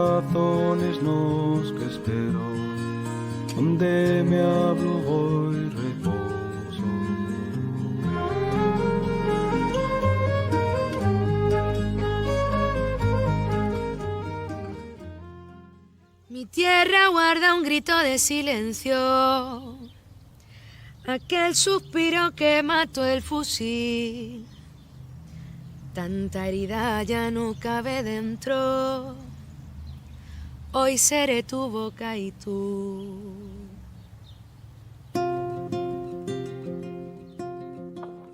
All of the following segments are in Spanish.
Razones nos que espero, donde me hablo hoy reposo. Mi tierra guarda un grito de silencio, aquel suspiro que mató el fusil. Tanta herida ya no cabe dentro, hoy seré tu boca y tú.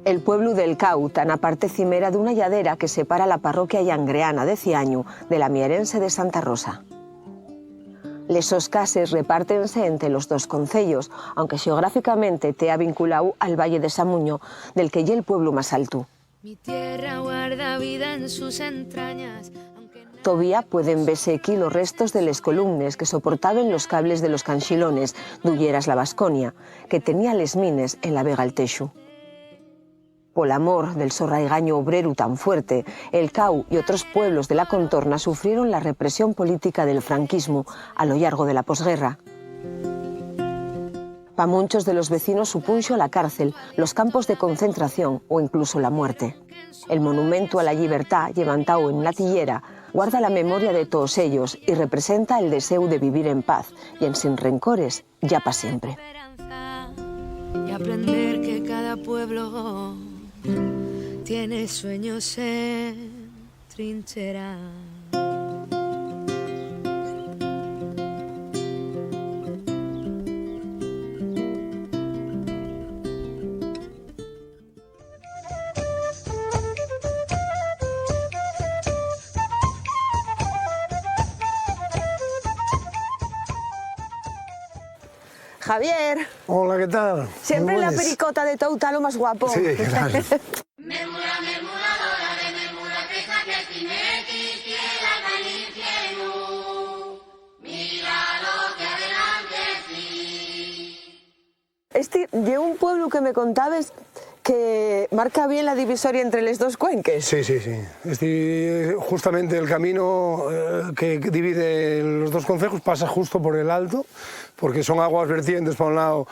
El pueblo del Cau, tan a parte cimera d'una lladera que separa la parroquia llangreana de Ciaño de la mierense de Santa Rosa. Les sos cases repártense entre los dos concellos, aunque geográficamente te ha vinculado al Valle de Samuño, del que ye el pueblo más alto. Mi tierra guarda vida en sus entrañas. Todavía pueden verse aquí los restos de les columnes que soportaban los cables de los canxilones d'Ulleras la Vasconia, que tenía les mines en la Vega al Texu. Por amor del sorraigaño obrero tan fuerte, el Cau y otros pueblos de la contorna sufrieron la represión política del franquismo a lo largo de la posguerra. Pa' muchos de los vecinos supunxo la cárcel, los campos de concentración o incluso la muerte. El monumento a la libertad, levantado en una tillera, guarda la memoria de todos ellos y representa el deseo de vivir en paz y en sin rencores, ya para siempre. Y aprender que cada pueblo tiene sueños en trinchera. Javier. Hola, ¿qué tal? Siempre en la pericota de Touta lo más guapo. Sí, claro. Este de un pueblo que me contabas que marca bien la divisoria entre los dos cuenques. Sí, sí, sí. Este, justamente el camino que divide los dos concejos pasa justo por el Alto, porque son aguas vertientes para un lado,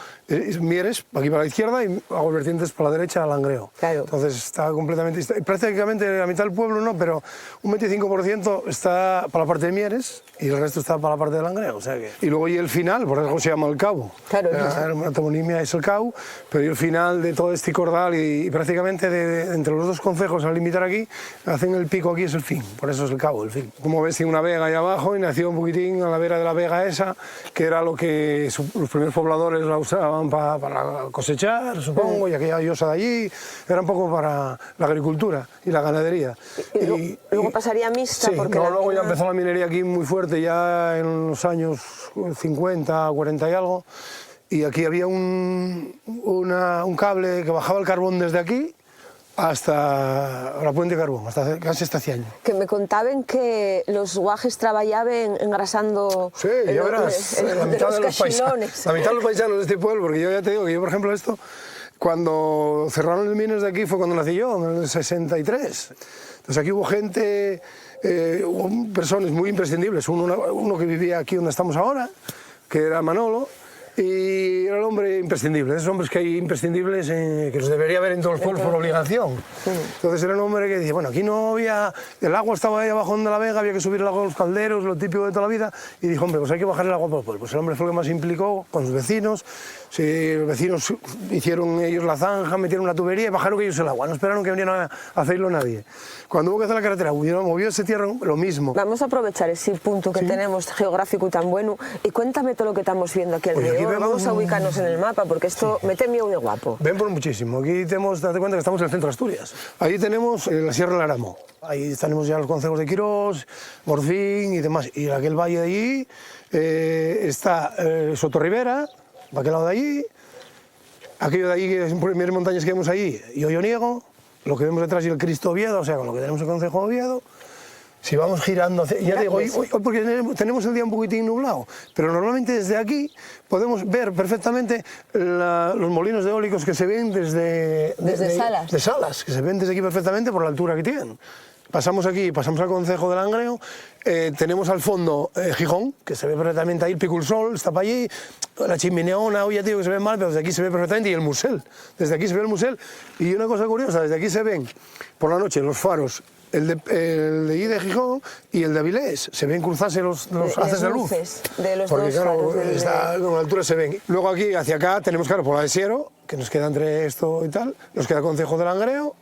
Mieres, aquí para la izquierda, y aguas vertientes para la derecha, Langreo. Claro. Entonces está completamente, prácticamente la mitad del pueblo no, pero un 25% está para la parte de Mieres y el resto está para la parte de Langreo. O sea que, y luego y el final, por eso se llama el Cabo. Claro. La toponimia es el Cabo, pero y el final de todo este cordal y prácticamente entre los dos concejos al limitar aquí, hacen el pico aquí es el fin, por eso es el Cabo, el fin. Como ves, tiene una vega ahí abajo y nació un poquitín a la vera de la vega esa, que era lo que los primeros pobladores la usaban para cosechar, supongo, y aquella llosa de allí, era un poco para la agricultura y la ganadería. Y luego pasaría mixta, sí, porque luego ya empezó la minería aquí muy fuerte, ya en los años 50, 40 y algo, y aquí había un cable que bajaba el carbón desde aquí hasta la Puente de Carbón, hasta casi hasta Ciaño. Que me contaban que los guajes trabajaban engrasando sí, ya verás, la mitad de los paisanos de este pueblo, porque yo ya te digo que yo, por ejemplo, esto, cuando cerraron los mines de aquí fue cuando nací yo, en el 63. Entonces aquí hubo gente, hubo personas muy imprescindibles, uno que vivía aquí donde estamos ahora, que era Manolo, y era el hombre imprescindible, esos hombres que hay imprescindibles que los debería haber en todos los pueblos por obligación. Entonces era un hombre que decía, bueno, aquí no había, el agua estaba ahí abajo donde la vega, había que subir el agua a los calderos, lo típico de toda la vida, y dijo, hombre, pues hay que bajar el agua por el pueblo. Pues el hombre fue el que más se implicó con sus vecinos, los vecinos hicieron ellos la zanja, metieron la tubería y bajaron ellos el agua, no esperaron que viniera a hacerlo nadie. Cuando hubo que hacer la carretera, movió ese tierra, lo mismo. Vamos a aprovechar ese punto que tenemos geográfico tan bueno y cuéntame todo lo que estamos viendo aquí alrededor. Vamos a ubicarnos en el mapa porque esto mete miedo de guapo. Ven por muchísimo. Aquí tenemos, date cuenta que estamos en el centro de Asturias. Ahí tenemos la Sierra del Aramo. Ahí tenemos ya los concejos de Quirós, Morcín y demás. Y en aquel valle de allí está Sotorribera, para aquel lado de allí. Aquello de allí, que son las primeras montañas que vemos allí, y Olloniego. Lo que vemos detrás y el Cristo Oviedo, o sea, con lo que tenemos el concejo de Oviedo. Si vamos girando, ya digo, hoy porque tenemos el día un poquitín nublado, pero normalmente desde aquí podemos ver perfectamente los molinos eólicos que se ven desde Salas. De Salas, que se ven desde aquí perfectamente por la altura que tienen. pasamos aquí, pasamos al concejo de Langreo, tenemos al fondo Gijón, que se ve perfectamente ahí, el Pico del Sol, está para allí, la chimeneona, oye tío, que se ve mal, pero desde aquí se ve perfectamente, y el Musel, desde aquí se ve el Musel, y una cosa curiosa, desde aquí se ven por la noche los faros, el de allí de Gijón y el de Avilés, se ven cruzarse los haces de luz, de los porque dos claro, faros a la altura se ven. Luego aquí, hacia acá, tenemos claro, por la de Siero, que nos queda entre esto y tal, nos queda el concejo de Langreo,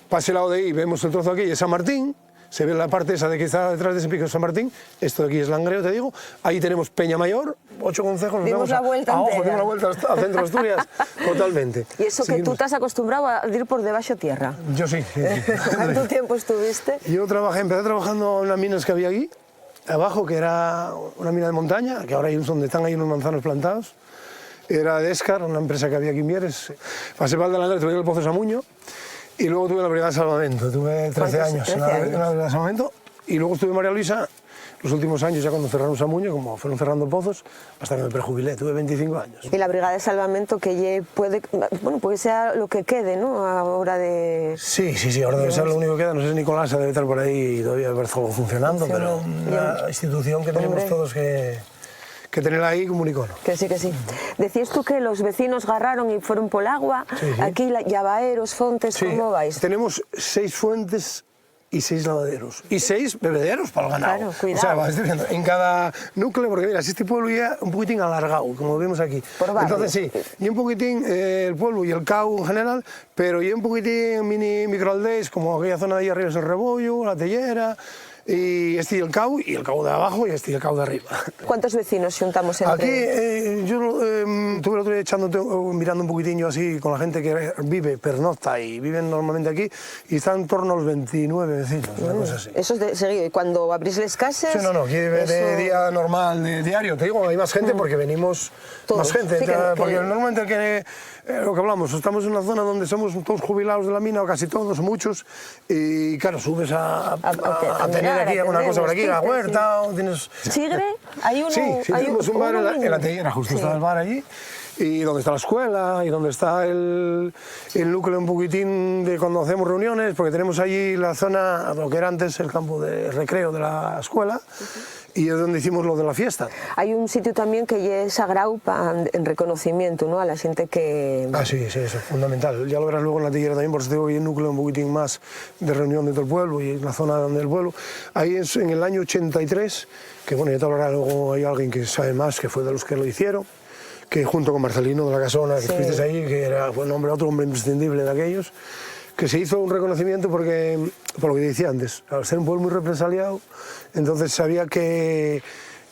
para ese lado de ahí vemos el trozo aquí, es San Martín, se ve la parte esa de que está detrás de ese pico de San Martín, esto de aquí es Langreo, te digo, ahí tenemos Peña Mayor, 8 concejos, nos dimos la vuelta a ojo, entera. dimos la vuelta al centro de Asturias, totalmente. Y eso que tú te has acostumbrado a ir por debajo tierra. Yo sí. ¿Cuánto tiempo estuviste? Yo empecé trabajando en las minas que había aquí, abajo, que era una mina de montaña, que ahora hay donde están ahí unos manzanos plantados, era de Escar, una empresa que había aquí en Mieres, pasé para el de Langreo, tuve el Pozo Samuño, y luego tuve la Brigada de Salvamento, tuve 13 años en la Brigada de Salvamento, y luego estuve en María Luisa los últimos años, ya cuando cerraron Samuño, como fueron cerrando pozos, hasta que me prejubilé, tuve 25 años. Y la Brigada de Salvamento que puede ser lo que quede, ¿no?, ahora de... Sí, ahora debe ser lo único que queda, no sé si Nicolás debe estar por ahí y todavía debe estar funcionando, pero una institución que tenemos todos que tenerla ahí como un icono. Que sí, que sí. Decías tú que los vecinos garraron y fueron por el agua, sí. Aquí llavaderos, fontes, sí. ¿cómo vais? Tenemos 6 fuentes y 6 lavaderos. Y 6 bebederos para el ganado. Claro, cuidado. O sea, vas diciendo, en cada núcleo, porque mira, si este pueblo ya un poquitín alargado, como vemos aquí. Por barrio. Entonces sí, y un poquitín el pueblo y el cau en general, pero y un poquitín microaldeas, como aquella zona de ahí arriba es el Rebollo, la Tellera, y este y el cau de abajo y este y el cau de arriba. ¿Cuántos vecinos juntamos entre...? Aquí yo estuve el otro día mirando un poquitinho así con la gente que vive, pernocta y viven normalmente aquí, y están en torno a los 29 vecinos, una cosa así. Eso es de seguido, y cuando abrís las casas... Sí, no, aquí de día normal, de diario, te digo, hay más gente porque venimos todos. Más gente, Sí, porque normalmente lo que hablamos, estamos en una zona donde somos todos jubilados de la mina, o casi todos, muchos, y claro, subes a tener aquí alguna cosa por aquí, la huerta, o tienes... ¿Chigre? ¿Hay uno? Sí, tenemos un bar en la Tellera, justo está el bar allí, y donde está la escuela, y donde está el núcleo un poquitín de cuando hacemos reuniones, porque tenemos allí la zona, lo que era antes el campo de recreo de la escuela, y es donde hicimos lo de la fiesta. Hay un sitio también que es sagrado en reconocimiento, ¿no?, a la gente que... Ah, sí, eso es fundamental. Ya lo verás luego en la Tellera también, porque tengo ahí un núcleo un poquitín más de reunión dentro del pueblo y en la zona del pueblo. Ahí es en el año 83, que bueno, ya te hablará luego, hay alguien que sabe más, que fue de los que lo hicieron, que junto con Marcelino de la Casona, que estuviste ahí, que fue otro hombre imprescindible de aquellos, que se hizo un reconocimiento porque, por lo que decía antes, al ser un pueblo muy represaliado, entonces había que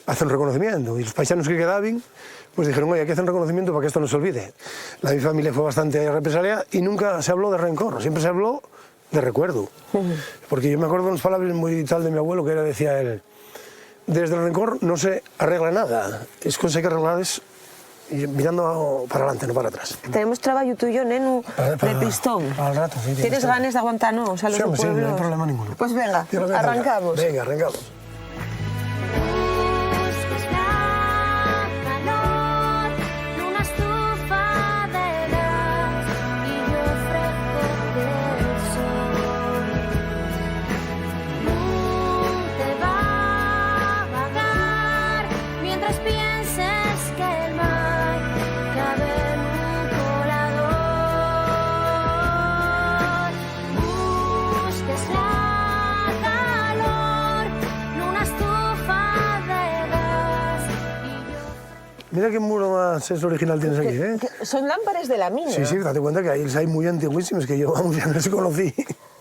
hacer un reconocimiento. Y los paisanos que quedaban, pues dijeron, oye, hay que hacer un reconocimiento para que esto no se olvide. Mi familia fue bastante represaliada y nunca se habló de rencor, siempre se habló de recuerdo. Porque yo me acuerdo de unas palabras muy tal de mi abuelo, que decía él, desde el rencor no se arregla nada, es cosa que arreglar es mirando para adelante, no para atrás. Tenemos trabajo tuyo, neno, de pistón. Al rato, sí. ¿Tienes ganas de aguantarnos a los pueblos? Sí, no hay problema ninguno. Pues venga, arrancamos. Venga, arrancamos. Mira qué muro más original tienes aquí, ¿eh? Son lámparas de la mina. Sí, date cuenta que hay muy antiguísimos que yo, vamos, ya no se conocí.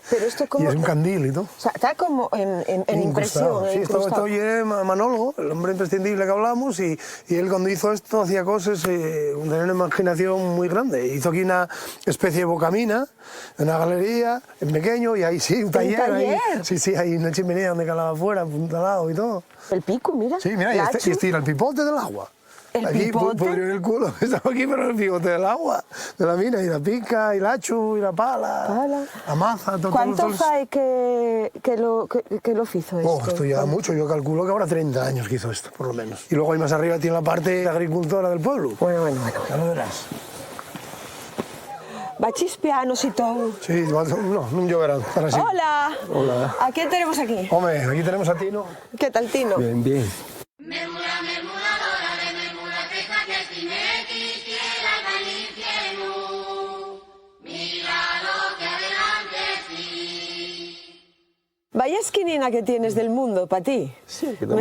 Pero esto como... Y es un candil y todo. O sea, está como en impresión. Sí, esto oye Manolo, el hombre imprescindible que hablamos, y él cuando hizo esto hacía cosas, tenía una imaginación muy grande. Hizo aquí una especie de bocamina, una galería, en pequeño, y ahí sí, un taller. Ahí, sí, hay una chimenea donde calaba afuera, apuntalado y todo. El pico, mira. Sí, mira, y este era el pipote del agua. Aquí podría el culo, estaba aquí, pero el pivote del agua, de la mina, y la pica, y la hachu, y la pala, la maza, todo. ¿Cuánto fue que lo hizo esto? Esto ya mucho, yo calculo que habrá 30 años que hizo esto, por lo menos. Y luego ahí más arriba tiene la parte agricultora del pueblo. Bueno. Ya lo verás. Bachis pianos y todo. Sí, no, non lloverán, para así. Hola. Hola. ¿A quién tenemos aquí? Hombre, aquí tenemos a Tino. ¿Qué tal, Tino? Bien, bien. Vaya esquinina que tienes del mundo, para ti. Sí, sitio.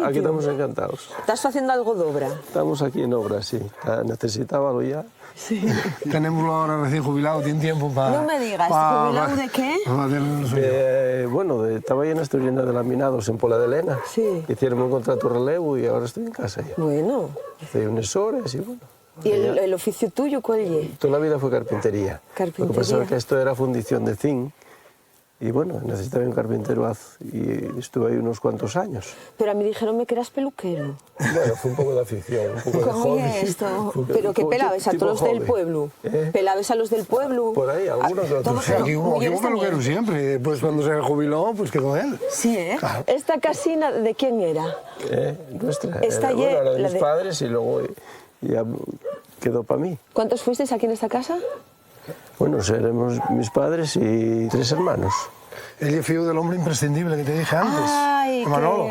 aquí estamos encantados. ¿Estás haciendo algo de obra? Estamos aquí en obra, sí. Necesitaba algo ya. Sí. Tenemos ahora recién jubilado, tiene tiempo para... No me digas, ¿jubilado de qué? Para hacer lo suyo. Bueno, estaba ahí en Asturiana de laminados en Pola de Lena. Sí. Hicieron un contrato relevo y ahora estoy en casa ya. Bueno. Hace unas horas y bueno. ¿Y el oficio tuyo cuál es? Toda la vida fue carpintería. Carpintería. Lo que pasa es que esto era fundición de zinc y bueno, necesitaba un carpintero y estuve ahí unos cuantos años. Pero a mí dijeronme que eras peluquero. Bueno, fue un poco de afición, un poco de ¿Cómo hobby. es esto? Fue- ¿Pero qué fue pelabes a tipo todos los del hobby. pueblo? ¿Eh? ¿Pelabes a los del pueblo? Por ahí, algunos que otros. todos Sí, aquí hubo mujeres peluquero también. siempre. Y después, cuando se jubiló, pues quedó él. Sí, ¿eh? Claro. ¿Esta casina de quién era? Nuestra. Esta Bueno, ye- la de la mis de- padres y luego ya quedó para mí. ¿Cuántos fuisteis aquí en esta casa? Bueno, seremos mis padres y 3 hermanos. El fío del hombre imprescindible que te dije antes. Ay, de Manolo.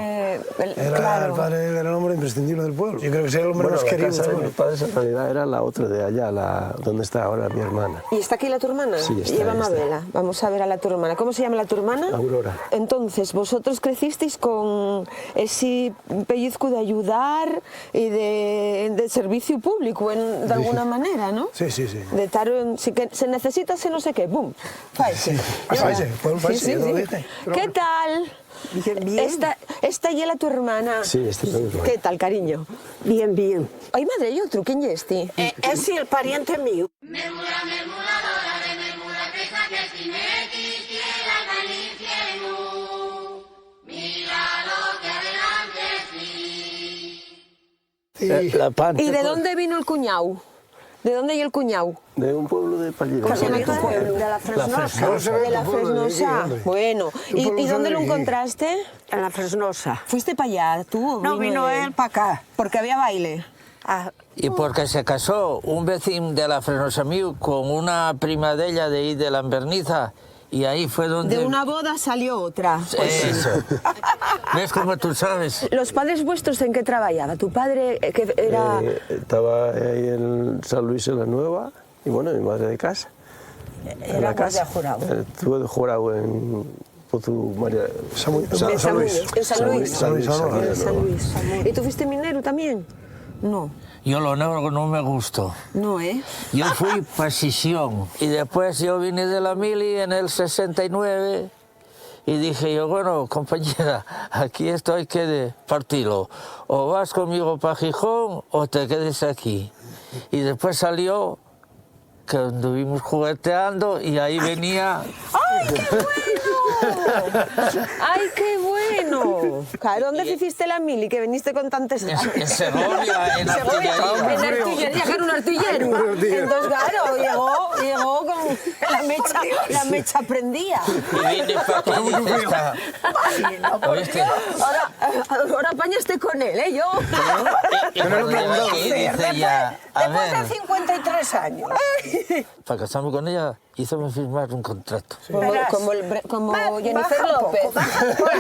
Era claro. el padre, era el hombre imprescindible del pueblo. Yo creo que era el hombre Bueno, más la querido. casa del de pueblo. mis padres en realidad era la otra de allá, donde está ahora mi hermana. ¿Y está aquí la tu hermana? Sí, está, Lleva está. Mabela. Vamos a ver a la tu hermana. ¿Cómo se llama la tu hermana? Aurora. Entonces, vosotros crecisteis con ese pellizco de ayudar y de servicio público, de alguna manera, ¿no? Sí, sí, sí. De estar si que se necesita, se no sé qué, ¡bum! Faise. Faise, pues faise, yo lo dije. ¿Qué tal? Bien. Esta y la tu hermana. Sí, esta es la misma. ¿Qué tal, cariño? Bien, bien. Ay, madre, y otro, ¿quién es este? Es el pariente mío. La pan. ¿Y de dónde vino el cuñado? ¿De dónde hay el cuñado? De un pueblo de Pallero. ¿Cómo se llama tu pueblo? De la Fresnosa. No se ve De la tu pueblo de aquí, Fresnosa. hombre. Bueno, Tu pueblo ¿y se dónde ve lo aquí. encontraste? En la Fresnosa. ¿Fuiste para allá, tú? o No, vino él para acá. Porque había baile. Ah, Y porque se casó un vecino de la Fresnosa Miu con una prima de ella de ahí de la Enverniza y ahí fue donde... De una boda salió otra. Eso. ¿Ves cómo tú sabes? ¿Los padres vuestros en qué trabajaba? ¿Tu padre que era...? Estaba ahí en San Luis en la Nueva y bueno, mi madre de casa. En era la casa. guardia jurado. Estuve de jurado en Pozu María... De San Luis. En San Luis. San Luis, En San Luis. San Luis. ¿Y tú fuiste minero también? No. Yo lo negro no me gustó. No, ¿eh? Yo fui pasisión y después yo vine de la mili en el 69 y dije yo, bueno, compañera, aquí esto hay que partirlo. O vas conmigo para Gijón o te quedes aquí. Y después salió que anduvimos jugueteando y ahí venía... ¡Ay, qué bueno! ¡Ay, qué bueno! Claro, ¿dónde hiciste la mili? Que viniste con tantas... En Segovia, en artillería. En artillería, que era un artillero. Entonces, claro, llegó con la mecha prendía. Y vine para aquí y dice, está... ¿Oíste? Ahora apañaste con él, ¿eh? Yo... Y cuando llegué aquí dice ya, a Después de ver, 53 años. para casarme con ella, hízome firmar un contrato. Como Jennifer Baja un López. poco, baja un poco.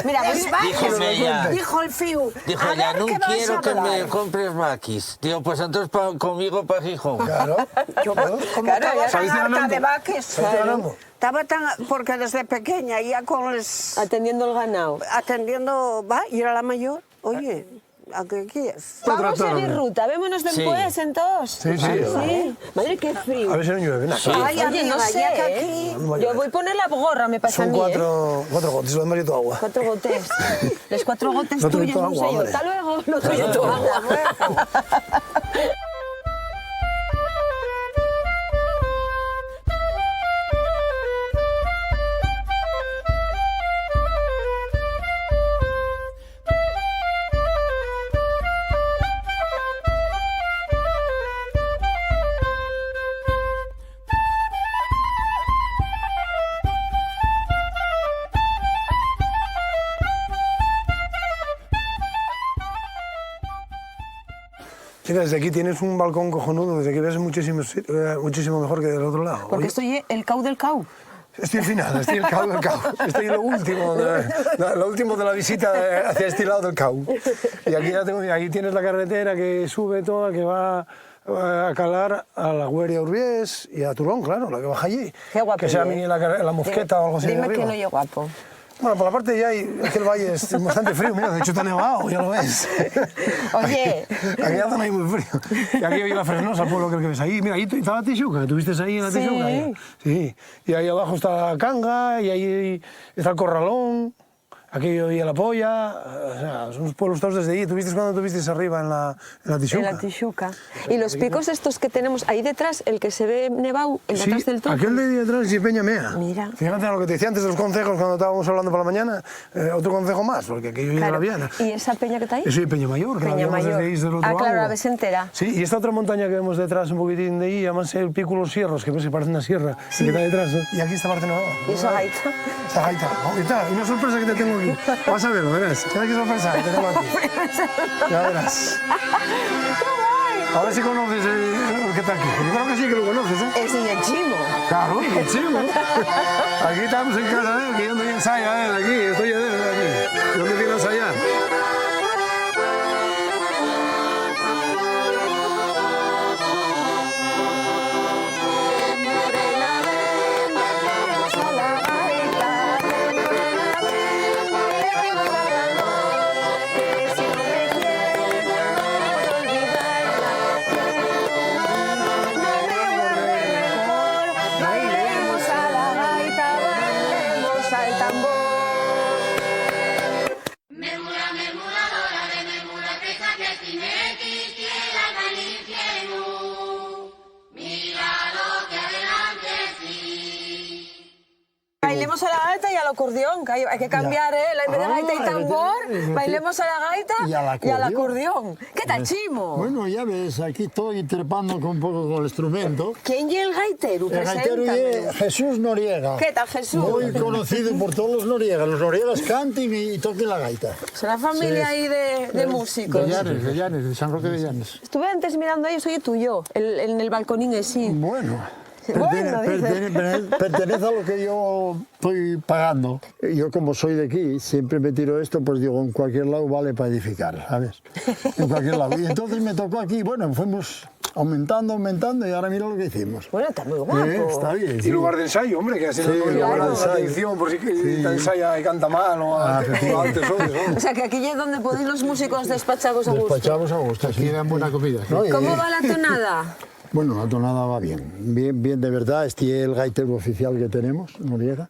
Mira, pues Díjome ella, dijo el fío. dijo a ella, ver no qué vais quiero a que me hablar. compres maquis. Digo, pues entonces conmigo para Gijón. Claro. Yo, como Claro, estaba ya tan saliste harta ganando. de vaques, Saliste ganando. estaba tan... Porque desde pequeña ya con los... Atendiendo el ganado. Atendiendo... Va, y era la mayor. Oye, ¿a qué quieres? Vamos a tractor, seguir hombre. ruta, vémonos Sí. después, entonces. Sí, sí. Sí. Madre, qué frío. A ver si no llueve. Nada. Ay, Oye, amiga, no sé, ya que ¿eh? aquí... Yo voy a poner la gorra, me pasa a Son mí, ¿eh? cuatro gotas, lo demás y todo agua. 4 gotes. Las 4 gotes Lo tuyo tuyas, todo no sé agua, yo. hombre. Hasta luego. Lo tuyo tu agua. Mira, desde aquí tienes un balcón cojonudo, desde aquí ves muchísimo mejor que del otro lado. Porque estoy el cau del cau. Estoy al final, estoy el cau del cau. Estoy lo último de la visita hacia este lado del cau. Y aquí, aquí tienes la carretera que sube toda, que va a calar a la Güeria Urbiés y a Turón, claro, la que baja allí. Qué guapo. Que sea la Mosqueta o algo así. Dime que no es guapo. Bueno, por la parte de ahí, aquel valle es bastante frío, mira, de hecho está nevado, ya lo ves. Oye. Aquí la zona ahí muy frío. Y aquí hay la Fresnosa, el pueblo que ves ahí. Mira, ahí está la Tixuca, ¿tuviste ahí en la Tixuca? Sí. Y ahí abajo está la Canga, y ahí está el Corralón, aquí y la Polla, o sea, son los pueblos todos desde ahí. ¿Tuviste cuando tuviste arriba en la Tixuca? En la Tixuca. Y los picos estos que tenemos ahí detrás, el que se ve nevado, el Sí, detrás del todo. aquel de ahí detrás es Peñamea. Mira. Fíjate en lo que te decía antes de los concejos cuando estábamos hablando por la mañana, otro concejo más, porque aquello ya Claro. la Viana. ¿Y esa peña que está ahí? Eso es Peña Mayor, que la Peña vemos Mayor. desde ahí, desde el otro Ah, claro, ángulo. la ves entera. Sí, y esta otra montaña que vemos detrás un poquitín de ahí, llamanse el Pico Los Sierros, que ves que parece una sierra, que está detrás, ¿no? Y aquí está parte nueva. ¿Y esa gaita? Esa gaita. Oh, y tal, una sorpresa que te tengo aquí. Vas a verlo, verás. Mira qué sorpresa que te tengo aquí. Ya verás. A ver si conoces el que está aquí. Yo creo que sí que lo conoces, ¿eh? Es el chimo. Claro, el chimo. Aquí estamos en casa de él, que yo no ensaya, aquí, estoy de él, aquí. ¿Dónde viene a ensayar? Bailemos a la gaita y al acordeón, que hay que cambiar, ¿eh? En vez de gaita y tambor, bailemos a la gaita y al acordeón. ¿Qué tal, chimo? Bueno, ya ves, aquí estoy trepando un poco con el instrumento. ¿Quién es el gaitero? El gaitero Preséntame. es Jesús Noriega. ¿Qué tal, Jesús? Muy conocido por todos los Noriegas. Los Noriegas canten y toquen la gaita. Es una familia ahí de músicos. De Llanes, de San Roque de Llanes. Estuve antes mirando a ellos, oye, tú y yo, en el balconín ese. Bueno, Bueno, pertenece a lo que yo estoy pagando. Yo como soy de aquí, siempre me tiro esto, pues digo, en cualquier lado vale para edificar, ¿sabes? En cualquier lado. Y entonces me tocó aquí, bueno, fuimos aumentando y ahora mira lo que hicimos. Bueno, está muy guapo. Está bien. Y lugar de ensayo, hombre, que así no lugar de llama la ensayo. atención por si ensaya y canta mal o antes o O sea, que aquí es donde podéis los músicos despachados a gusto. Despachamos a gusto. Aquí dan buena comida. ¿no? Y- ¿Cómo va la tonada? Bueno, la tonada va bien, bien de verdad. Este es el gaitero oficial que tenemos, Noriega.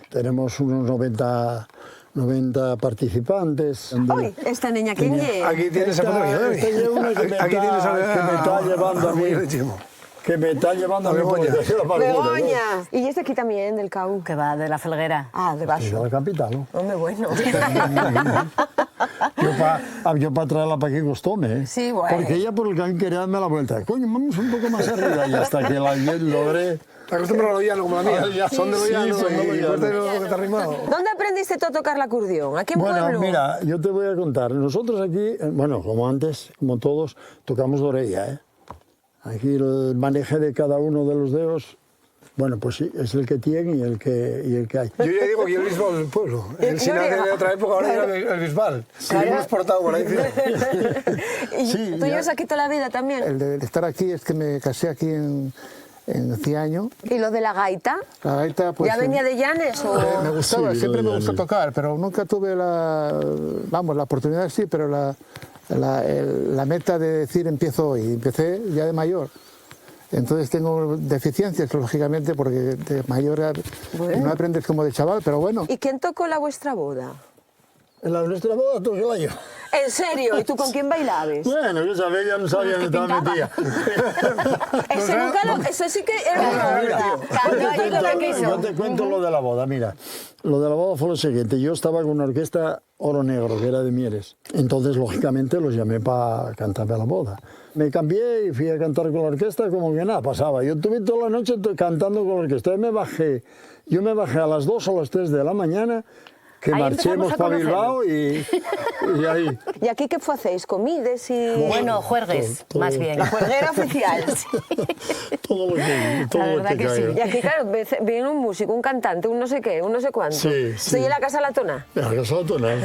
Tenemos unos 90 participantes. Hoy, esta niña, ¿quién es? Aquí tienes a Esta es una que me está llevando a mí. Que me está llevando a mí por Begoña. Y este aquí también, del CAU. Que va de la Felguera. Ah, de de Baixo. la capital, ¿no? Hombre, bueno. Yo para traerla para aquí costome, ¿eh? Sí, bueno. Porque ella por el camino quería darme la vuelta. Coño, vamos un poco más arriba y hasta que la logré. Te acostumbras a lo llano como la mía. Son de lo llano son de lo y llano. cuesta lo que te ha rimado. ¿Dónde aprendiste tú a tocar el acordeón? ¿Aquí en Bueno, Pueblo? mira, yo te voy a contar. Nosotros aquí, bueno, como antes, como todos, tocamos de orella, ¿eh? Aquí el manejo de cada uno de los dedos, bueno, pues sí, es el que tiene y el que hay. Yo ya digo que el Bisbal del pueblo. El Sinatra de otra época, ahora era el Bisbal. Que lo hemos exportado por ahí. ¿Y Sí, tú ya. llevas aquí toda la vida también? El de estar aquí es que me casé aquí en 100 años. ¿Y lo de la gaita? La gaita, pues... ¿Ya venía de Llanes o...? Me gustaba, Sí, siempre lo me de gustó Llanes. tocar, pero nunca tuve la oportunidad sí, pero la meta de decir empiezo hoy. Empecé ya de mayor. Entonces tengo deficiencias, lógicamente, porque de mayor no aprendes como de chaval, pero bueno. ¿Y quién tocó la vuestra boda? En la nuestra boda toqué yo. ¿En serio? ¿Y tú con quién bailabas? Bueno, yo sabía, ya no sabía dónde estaba metida. Eso sí que era una boda. Yo te cuento lo de la boda, mira. Lo de la boda fue lo siguiente. Yo estaba con una orquesta Oro Negro, que era de Mieres. Entonces, lógicamente, los llamé para cantarme a la boda. Me cambié y fui a cantar con la orquesta como que nada pasaba. Yo estuve toda la noche cantando con la orquesta. Yo me bajé a las 2 o las 3 de la mañana que Ahí marchemos empezamos a para Bilbao y ahí. ¿Y aquí qué hacéis? ¿Comides y...? Bueno, juergues, más bien. Juerguera oficial. Todo lo que, La verdad que sí. Y aquí, claro, viene un músico, un cantante, un no sé qué, un no sé cuánto. Sí, sí. Estoy en la Casa Latona. La Casa Latona.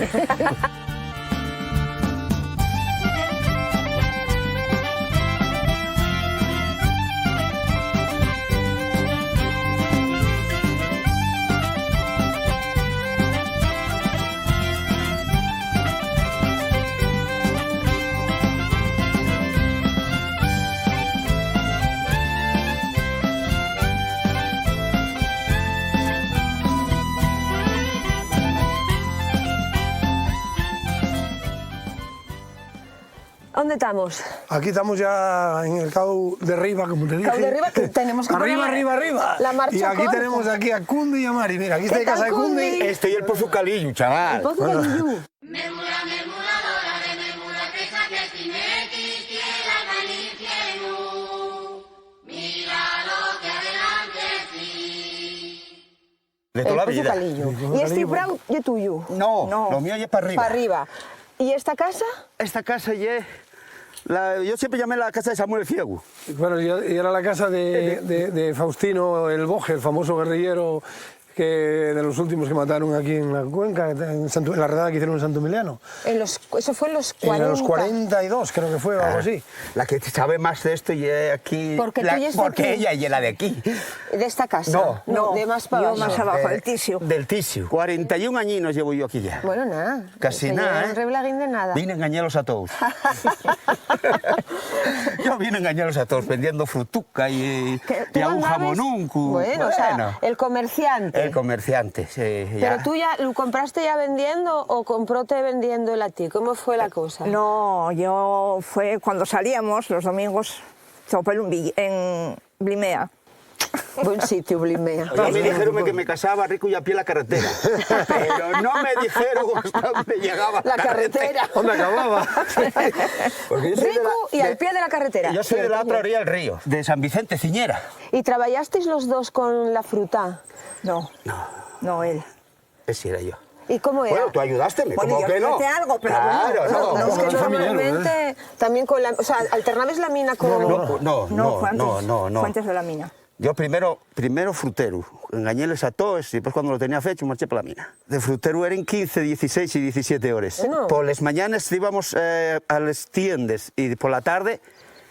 ¿Dónde estamos? Aquí estamos ya en el Cau de Riba, como te dije. Cau de Riba, que tenemos que arriba, poner arriba, arriba. la marcha y aquí corta. tenemos aquí a Cundi y a Mari. Mira, aquí está ¿Qué la casa tal, de Cundi. Cundi? Estoy el Pozo Calillo, chaval. Pozo Calillo. De toda la Pozo vida. Calillo. ¿Y este brau es tuyo? No, lo mío ya es para arriba. Para arriba. ¿Y esta casa? Esta casa ya... yo siempre llamé la casa de Samuel Ciego. Bueno, y era la casa de Faustino el Boje, el famoso guerrillero de los últimos que mataron aquí en la cuenca, en la redada que hicieron en Santo Emiliano. Eso fue en los 40. En los 42, creo que fue, o algo así. La que sabe más de esto y aquí... Porque tú y esta porque aquí. ella y la de aquí. ¿De esta casa? No. de más para Yo abajo. más abajo, el Tisio. Del Tisio. 41 añinos llevo yo aquí ya. Bueno, nada. Casi Se nada, llevan reblaguín de nada. Vine a engañarlos a todos. Yo vine a engañarlos a todos vendiendo frutuca y ¿Tú a un andabas? jamonuncu. Bueno, o sea, el comerciante. El comerciante, sí. Pero tú ya lo compraste ya vendiendo o compróte vendiendo el a ti. ¿Cómo fue la cosa? No, yo fue cuando salíamos los domingos en Blimea. Buen sitio, Blimea. A mí dijeron que me casaba rico y a pie la carretera. Pero no me dijeron hasta dónde llegaba La carretera. ¿Dónde acababa? Porque yo soy Rico y al pie de la carretera. Yo soy de la otra orilla del río, de San Vicente Ciñera. ¿Y trabajasteis los dos con la fruta? No, él. Ese era yo. ¿Y cómo era? Bueno, tú ayudásteme, Bueno, ¿cómo yo que no? hice algo, pero claro, bueno, no. Es que normalmente también con la... O sea, alternabais la mina con... No. Fue antes de la mina. Yo primero frutero, engañéles a todos y después cuando lo tenía fecho marché para la mina. De frutero eran 15, 16 y 17 horas. Bueno. Por las mañanas íbamos a las tiendas y por la tarde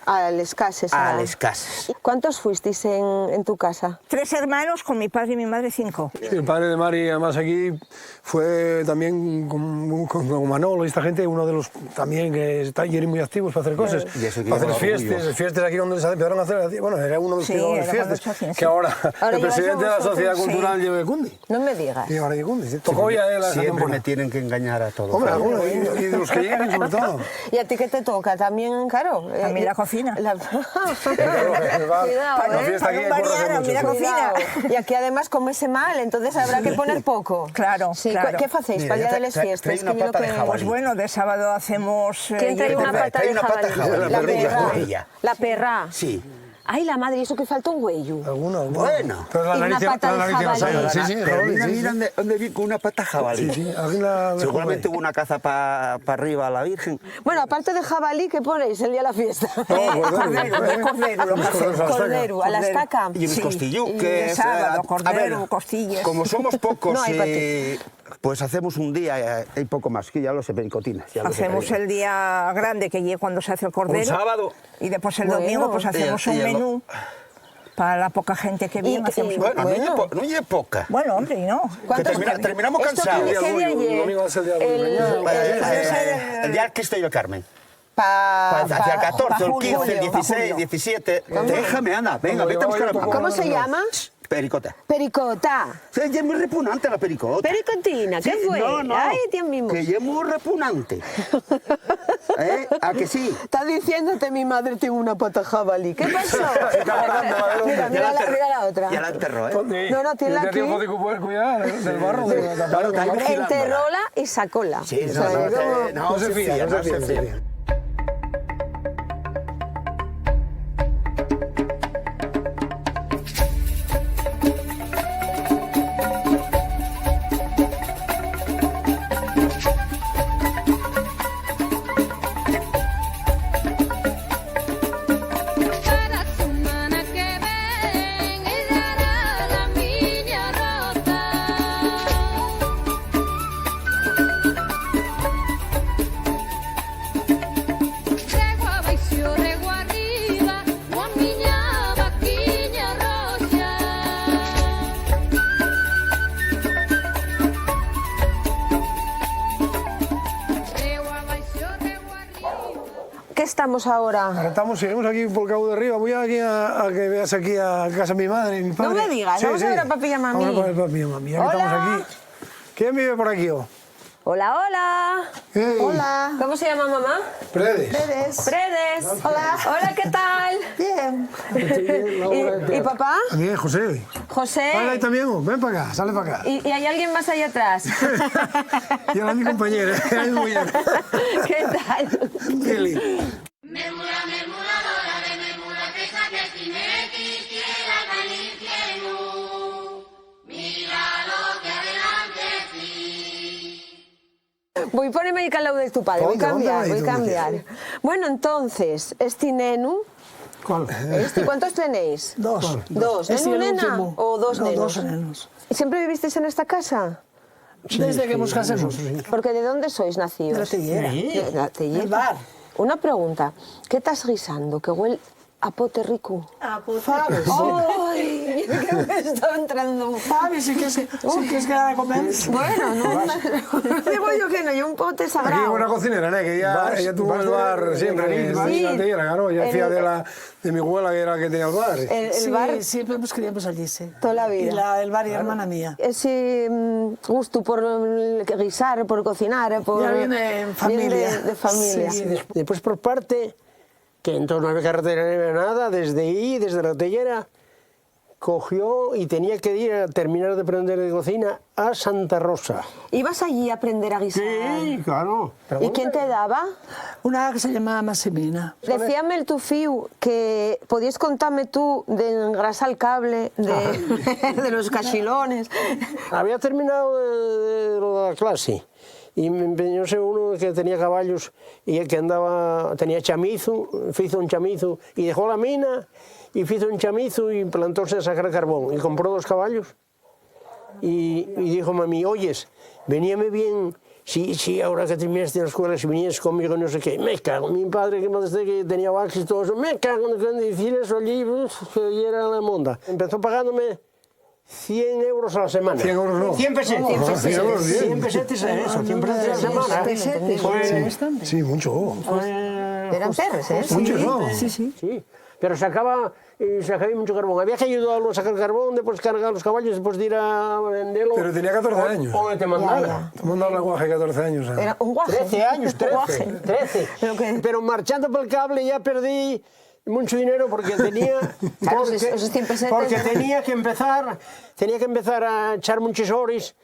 A las casas. a las casas. ¿Cuántos fuisteis en tu casa? 3 hermanos, con mi padre y mi madre 5. El padre de Mari, además aquí, fue también con Manolo y esta gente, uno de los también que está allí muy activos para hacer cosas, Y eso que para hacer lleva fiestas, fiestas aquí donde se empezaron a hacer, bueno, era uno de los Sí, que llevaba las era fiestas, cuando se hacían, que sí. ahora el llevas presidente de la vosotros, Sociedad sí. Cultural lleva de Cundi. No me digas. Y ahora de Cundi, sí. Tocó ya él esa Siempre me temporada. tienen que engañar a todos. Hombre, alguno, y de los que llegan sobre todo. ¿Y a ti qué te toca? También, claro. También la cocina. Cuidado, La fiesta aquí hay que correr mucho, mira, sí. cocina. Y aquí además comese mal, entonces habrá que poner poco. Claro, Sí, claro. ¿qué hacéis Mira, para el día de las trae fiestas? una Que yo pata de que- jabalí. Pues bueno, de sábado hacemos... ¿Quién trae una pata trae de una pata de jabalí? jabalí, La perrilla, perra. perrilla. La perra. Sí. Ay, la madre, eso que falta un huello. Alguno. Bueno. Pero la Y una nariz pata de la nariz jabalí. Sí, sí, Pero jabalí, mira, sí, mira dónde vi con una pata jabalí. sí. Aquí la Seguramente hubo una caza para arriba a la Virgen. Bueno, aparte de jabalí, ¿qué ponéis el día de la fiesta? Cordero, lo que hacemos. Cordero, a la estaca. Y unos Sí, costilluques. de sábado, a ver, cordero, costillas. Como somos pocos, No hay pues hacemos un día, hay poco más, que ya lo sé, pericotinas. ya lo sé, Hacemos el día grande, que es cuando se hace el cordero. Un sábado. Y después el Bueno. domingo pues hacemos Y un el- menú. Para la poca gente que viene hacemos un... Bueno, Bueno. no es poca. Bueno, hombre, y no. ¿Cuántos- terminamos ¿Esto cansados. qué día El ayer? domingo va a ser el día del El día del Cristo y el Carmen. Pa- Hacia el 14, el julio, 15, el julio. 16, 17. Déjame, Ana, venga, vete a buscar a mamá. ¿Cómo se llama? Pericota. Pericota. Sí, es muy repugnante la pericota. Pericotina, ¿qué Sí, fue? No. Ay, Dios mío. Que es muy repugnante. ¿A que sí? Está diciéndote mi madre tiene una pata jabalí. ¿Qué pasó? Mira, Ya la mira la otra. Ya la enterró, ¿eh? No, tiene la aquí. tiempo de poder cuidar del barro. De la Claro, está ahí vigilándola. Enterróla y sacóla. Sí, O sea, es como- no se fía, no se fía. qué estamos ahora? Ahora seguimos aquí por el Cabo de Arriba. Voy aquí a que veas aquí a casa de mi madre y mi padre. No me digas, vamos a ver a papi y a mami. Vamos a ver a papi y a mami, ya que Hola. estamos aquí. ¿Quién vive por aquí? Hola, hola. Hey. Hola. ¿Cómo se llama mamá? Predes. Fredes. Hola. Hola, ¿qué tal? Bien. ¿Y papá? También José. José. Hola, ahí también. Ven para acá, sale para acá. ¿Y hay alguien más allá atrás? Y ahora mi compañera. Ahí muy bien. ¿Qué tal? Pili. Memula, memuladora de memula, que saques si me quisieras al infierno. Mira lo que adelante sí. Voy a ponerme ahí al lado de tu padre, voy a cambiar, voy a cambiar. ¿Qué? Bueno, entonces, este nenu, ¿Cuál? ¿cuántos tenéis? Dos. ¿Dos? Este ¿Nenu, y el nena? último. ¿O dos No, nenos? dos nenos. ¿Y siempre vivisteis en esta casa? Desde que nos casemos. Porque ¿de dónde sois nacidos? De la Tellera. De la Tellera. Del bar. Una pregunta, ¿qué estás guisando? Que huele a pote rico. A faves. ¡Ay! Que me estaba entrando un Faves, si quieres quedar a comer. Bueno, no. Digo yo que no, yo un pote Aquí sagrado. hay una cocinera, ¿no? Que ella tuvo el bar siempre. Sí. La tellera, claro. Ella decía de mi abuela que era la que tenía el bar. El bar Sí, siempre nos criamos allí, sí. toda la vida. Y el bar y hermana mía. Ese gusto por guisar, por cocinar, por... Ya viene en familia. Viene de familia. Sí. Después por parte, que entonces no había carretera ni había nada, desde ahí, desde la Tellera, cogió y tenía que ir a terminar de aprender de cocina a Santa Rosa. ¿Ibas allí a aprender a guisar? Sí, claro. ¿Y quién te daba? Una que se llamaba Massimina. Decíame el tufiu que podías contarme tú de engrasar el cable, de los cachilones. Había terminado de la clase y me empeñóse uno que tenía caballos y que andaba, tenía chamizo, hizo un chamizo y dejó la mina y hizo un chamizo y plantóse a sacar carbón y compró 2 caballos y dijo mami, oyes, veníame bien si ahora que terminaste la escuela si vinieses conmigo no sé qué, me cago, mi padre que me decía que tenía vaques y todo eso, me cago en decir eso allí, que era la monda. Empezó pagándome 100 euros a la semana. 100 euros no. 100 pesetes. 100 pesetes a eso, 100 pesetes a la semana. Sí, mucho. Eran perros, ¿eh? Mucho, ¿no? Sí, pero sacaba mucho carbón. Había que ayudarlo a sacar carbón, después cargar los caballos, después de ir a venderlo. Pero tenía 14 años. O te mandara. Te mandaba la guaje 14 años. ¿eh? Era un guaje. 13 años, 13. Pero marchando por el cable ya perdí mucho dinero porque tenía Claro, esos 100 pesetes, porque ¿no? tenía que empezar a echar muchos horas.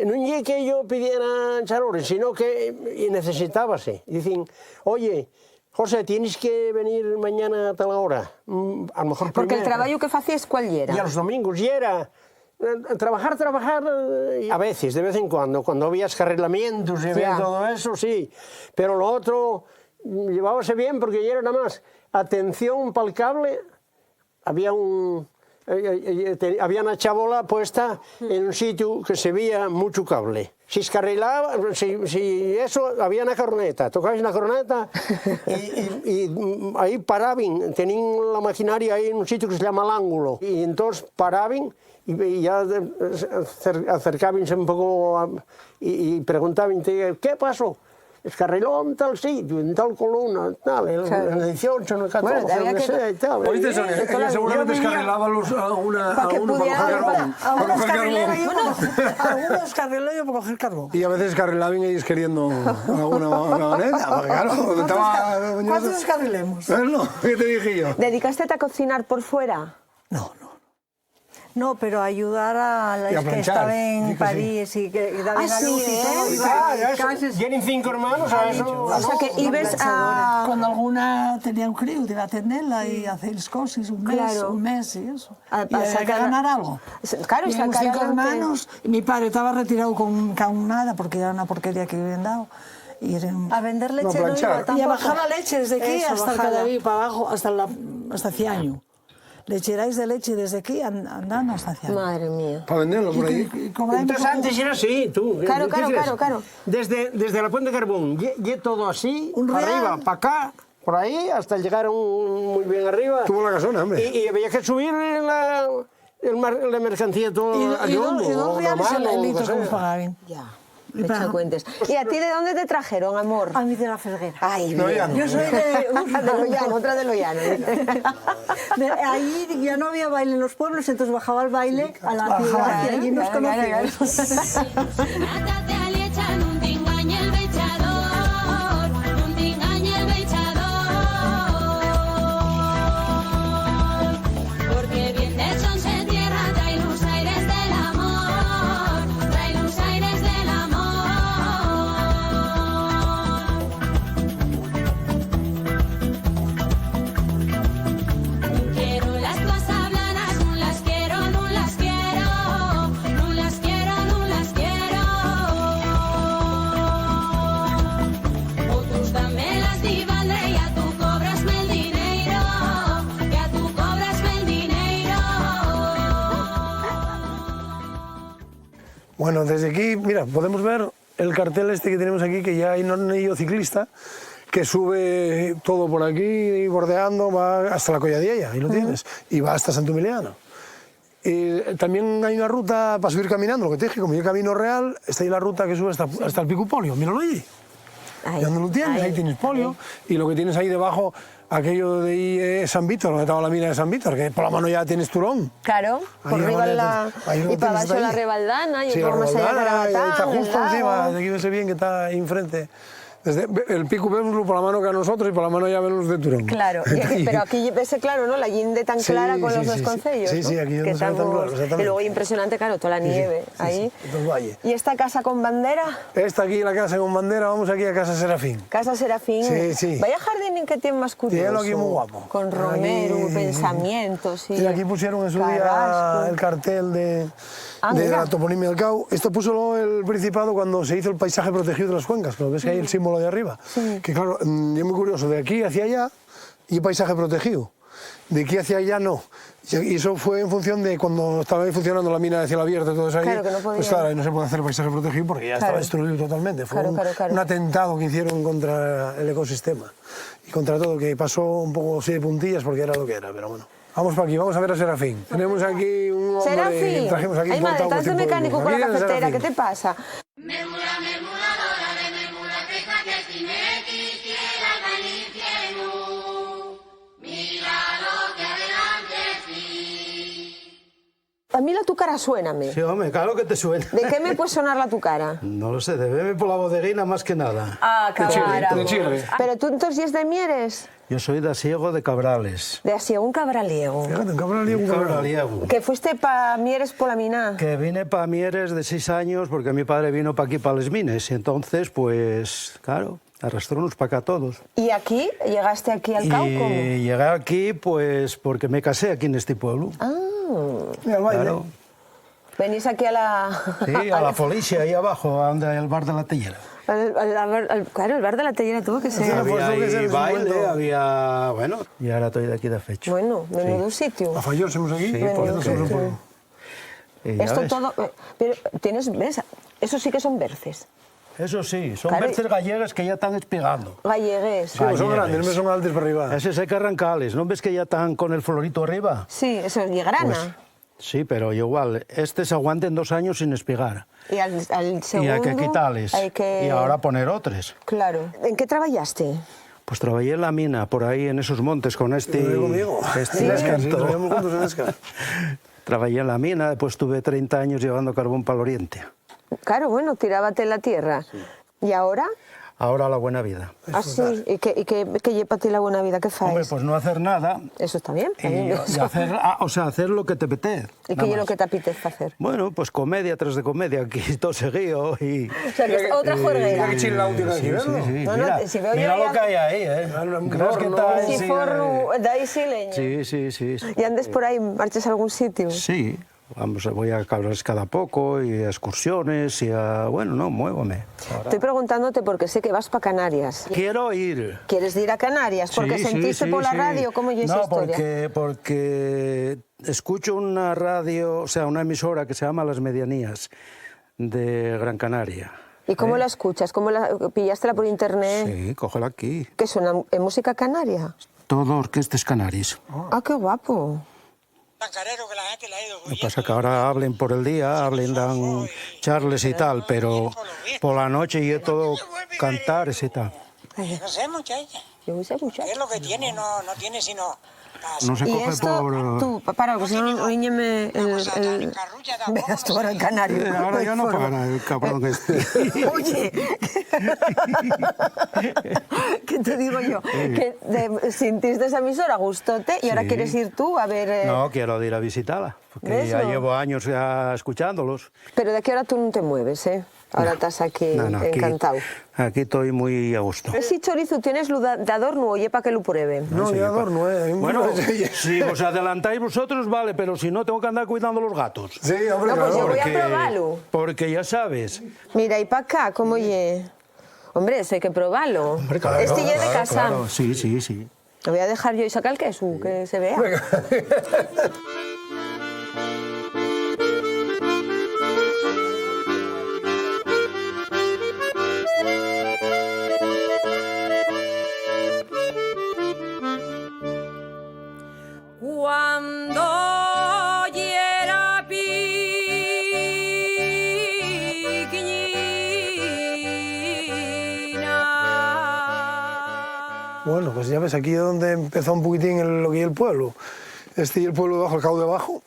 No es que yo pidiera echar horas, sino que necesitábase. Dicen, oye, José, tienes que venir mañana a tal hora. A lo mejor Porque el primero. trabajo que hacías, ¿cuál era? Y a los domingos, y era trabajar, a veces, de vez en cuando había escarrilamientos y había todo eso, sí. Pero lo otro llevábase bien porque ya era nada más atención para el cable. Había había una chabola puesta en un sitio que se veía mucho cable. Si escarrilaba, si eso, había una corneta, tocabas una corneta y ahí paraban, tenían la maquinaria ahí en un sitio que se llama el ángulo. Y entonces paraban y ya acercabanse un poco y preguntaban, ¿qué pasó? Escarriló en tal sitio, en tal columna, tal, en el 18, en el 14, Bueno, había en el que- 6 y tal. Oíste, Sonia, ella seguramente escarrilaba a uno para coger carbón. Para coger carbón. Algunos carriló yo para coger carbón. Y a veces escarrilaban ellos queriendo alguna vagoneta, porque claro, donde estaba... ¿Cuántos escarrilemos? ¿No? ¿Qué te dije yo? ¿Dedicaste a cocinar por fuera? No, pero ayudar a Y a las que planchar, estaban sí en que París y que daban Ah, a luz sí, y ¿eh? todo. Tienen 5 hermanos, a eso. O sea que ibas a... Cuando alguna tenía un crío, iba a atenderla y hacer cosas Claro. un mes y eso. A Y había que sacar- ganar algo. Claro, y sacar 5 adelante. hermanos, y mi padre estaba retirado con nada porque era una porquería que habían dado. Y eran... A vender leche No, no, planchar. iba Y a tampoco. bajar la leche desde aquí Eso, hasta el bajarla. Cadaví, para abajo, hasta Ciaño. Lecheráis de leche desde aquí andando hasta Ciaño. Madre mía. Para venderlo por ahí. Y como hay Entonces poco- antes era así, tú. Claro, ¿qué claro, crees? claro. Desde la Puente de Carbón, y todo así, Un real. arriba, para acá, por ahí, hasta llegar muy bien arriba. Tuvo la casona, hombre. Y había que subir la mercancía todo Y a Yombo, dos o reales normal, el o litro lo que que nos sea. pagaban. Ya. Pechacuentes. ¿Y a ti de dónde te trajeron, amor? A mí de la Felguera. Ay, No, bien. ya no. Yo soy De Loyano, otra de Loyano. Ahí ya no había baile en los pueblos, entonces bajaba el baile a la ciudad y allí nos conocimos. Nata te aliechan un tingañe el bechador, un tingañe el bechador. Porque bien de son se tierra, trae los aires del amor, trae los aires del amor. Quiero las cosas blanas, no las quiero, no las quiero, no las quiero, no las quiero. Otros dame las divandre y a tú cobrasme el dinero, y a tú cobrasme el dinero. Bueno, desde aquí, mira, podemos ver el cartel este que tenemos aquí, que ya hay un anillo ciclista que sube todo por aquí, bordeando, va hasta la Colladiella, ahí lo tienes, y va hasta Santumiliano. También hay una ruta para subir caminando, lo que te dije, como yo camino real, está ahí la ruta que sube hasta el Pico Polio, míralo allí. ¿Y dónde lo tienes? Ahí tienes Polio, y lo que tienes ahí debajo, aquello de ahí es San Víctor, donde estaba la mina de San Víctor, que por la mano ya tienes Turón. Claro, por Ahí arriba abajo, ahí lo y para tienes abajo la ahí. Rebaldana y Sí, por la más allá Rebaldana, Carabatán, está el justo lago. encima, de aquí ves bien que está ahí enfrente. Desde el pico vemos por la mano que a nosotros y por la mano ya vemos de Turón. Claro, pero aquí ves claro, ¿no? La guinde tan Sí, clara con sí, los dos sí, concellos, sí, ¿no? sí, aquí Que no se ve tan estamos- claro, exactamente. Y luego impresionante, claro, toda la Sí, sí, nieve sí, ahí. sí, todo el valle. ¿Y esta casa con bandera? Esta aquí, la casa con bandera, vamos aquí a Casa Serafín. Casa Serafín. Sí, sí. Vaya jardín que tiene más curioso. Tiene aquí muy guapo. Con romero, Aquí- pensamientos. Y Mira, aquí pusieron en su día carrasco. el cartel de Ah, de mira. la toponimia del Cau. Esto puso el Principado cuando se hizo el paisaje protegido de las cuencas, que lo ves que hay el símbolo de arriba. Que claro, es muy curioso, de aquí hacia allá y paisaje protegido. De aquí hacia allá no. Y eso fue en función de cuando estaba ahí funcionando la mina de cielo abierto y todo eso ahí. Claro, que no podía. Pues claro, ahí no se puede hacer el paisaje protegido porque ya estaba destruido totalmente. Fue un atentado que hicieron contra el ecosistema y contra todo, que pasó un poco así de puntillas porque era lo que era, pero bueno. Vamos para aquí, vamos a ver a Serafín. Tenemos aquí un hombre, Serafín, trajimos aquí ay madre, portado estás de por mecánico pueblo. con la Aquí viene cafetera, ¿qué Serafín. te pasa? Memula, memuladora de memula, pesa que si me quisiera al infierno, mira lo que adelante sí. A mí la tu cara suéname. Sí, hombre, claro que te suena. ¿De qué me puede sonar la tu cara? No lo sé, de beber por la bodeguina más que nada. Ah, cabara. De Chirre. Pero tú entonces es de Mieres, Yo soy de Asiego de Cabrales. de Asiego, un cabraliego. Fíjate, un cabraliego, un Cabraliego. Que fuiste para Mieres por la mina. Que vine para Mieres de 6 años porque mi padre vino para aquí, para Les Mines. Y entonces, pues, claro, arrastrónos para acá todos. ¿Y aquí? ¿Llegaste aquí al Cau? ¿Cómo? Y llegué aquí, pues, porque me casé aquí en este pueblo. Ah, Claro. venís aquí a la... Sí, a la Folicia, ahí abajo, donde hay el bar de la Tellera. Claro, el bar de la Tellera tuvo que ser. Había ahí baile, había... Bueno, y ahora estoy de aquí de fecho. Bueno, menudo sitio. A Falló somos aquí, Sí, Menudo por eso sitio. somos pueblo. Y ya Esto ves. todo... Pero tienes... ¿Ves? Eso sí que son berces. Eso sí, son Claro, berces gallegas que ya están espigando. Gallegues. Sí, pues son grandes, no son altos para arriba. Esos hay que arrancarles, ¿no ves que ya están con el florito arriba? Sí, eso es llegarán. Pues, sí, pero igual, se aguanten 2 años sin espigar. Y al segundo... Y hay que quitarles. hay que- Y ahora poner otros. Claro. ¿En qué trabajaste? Pues trabajé en la mina, por ahí en esos montes con este... Trabajé conmigo. este En Escar, sí, viento. trabajamos juntos en Escar. Trabajé en la mina, después tuve 30 años llevando carbón para el oriente. Claro, bueno, tirábate en la tierra. ¿Y ahora? Ahora la buena vida. Ah, sí. ¿Y qué lleva a ti la buena vida? ¿Qué Hombre, faes? pues no hacer nada Eso está bien. y, también. y hacer, hacer lo que te apetece. ¿Y nada qué es lo más. que te apetece hacer? Bueno, pues comedia tras de comedia, aquí todo seguido y... O sea, que es otra juerguera. Qué chilautica aquí, Sí, ¿verdad? sí, No, no, mira, si veo yo mira ya- lo que hay ahí, ¿eh? ¿Crees que está ahí? Si forru, dai sí leña. Sí, sí, sí. ¿Y andes por ahí, marches a algún sitio? Sí, vamos, voy a Cabrales cada poco y a excursiones y a... Bueno, no, muévome. Estoy preguntándote porque sé que vas para Canarias. Quiero ir. ¿Quieres ir a Canarias? Porque Sí, sí, sentiste sí, por la sí. radio cómo yo esa No, historia. porque escucho una radio, o sea, una emisora que se llama Las Medianías de Gran Canaria. ¿Y cómo la escuchas? ¿Cómo pillaste por internet? Sí, cógela aquí. ¿Qué suena? ¿En música canaria? Todo orquestas canarias. Ah, qué guapo. Lo que pasa es que ahora hablen por el día, hablen, dan charles y tal, pero por la noche y todo cantares y tal. No sé, muchacha. Yo sé mucho. Es lo que tiene, no tiene sino... No se Y coge esto, por... tú, para, porque si no, oíñeme el... Veas tú ahora en Canario. Ahora ya no para el cabrón este. Oye, ¿qué te digo yo? Que sintiste esa emisora, gustote, y ahora Sí. quieres ir tú a ver... No, quiero ir a visitarla, porque ¿Ves? ya No. llevo años ya escuchándolos. Pero de qué hora tú no te mueves, ¿eh? Ahora estás aquí encantado. Aquí estoy muy a gusto. Si chorizo tienes lo de adorno, oye, para que lo prueben. No, sí, de adorno, Bueno, si os adelantáis vosotros, vale, pero si no, tengo que andar cuidando los gatos. Sí, hombre, No, pues yo voy a Porque- probarlo. Porque ya sabes. Mira, y para acá, ¿cómo oye? Hombre, eso hay que probarlo. claro, Este ya es de Claro, casa. claro, sí, sí, sí. Lo voy a dejar yo y sacar el queso, que se vea. Cuando hiera piquiñina. Bueno, pues ya ves, aquí es donde empezó un poquitín lo que es el pueblo. Este y el pueblo de abajo, el cabo de abajo.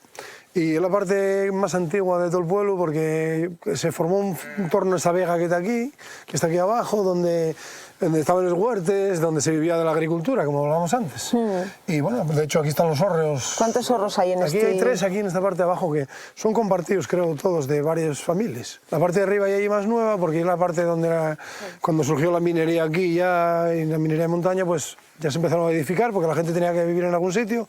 Y es la parte más antigua de todo el pueblo porque se formó un torno a esta vega que está aquí abajo, donde estaban los huertes, donde se vivía de la agricultura, como hablábamos antes. Y bueno, de hecho aquí están los hórreos. ¿Cuántos zorros hay en Aquí este...? hay 3 aquí en esta parte de abajo que son compartidos, creo, todos de varias familias. La parte de arriba ya hay más nueva porque es la parte donde cuando surgió la minería aquí ya, y la minería de montaña, pues ya se empezaron a edificar porque la gente tenía que vivir en algún sitio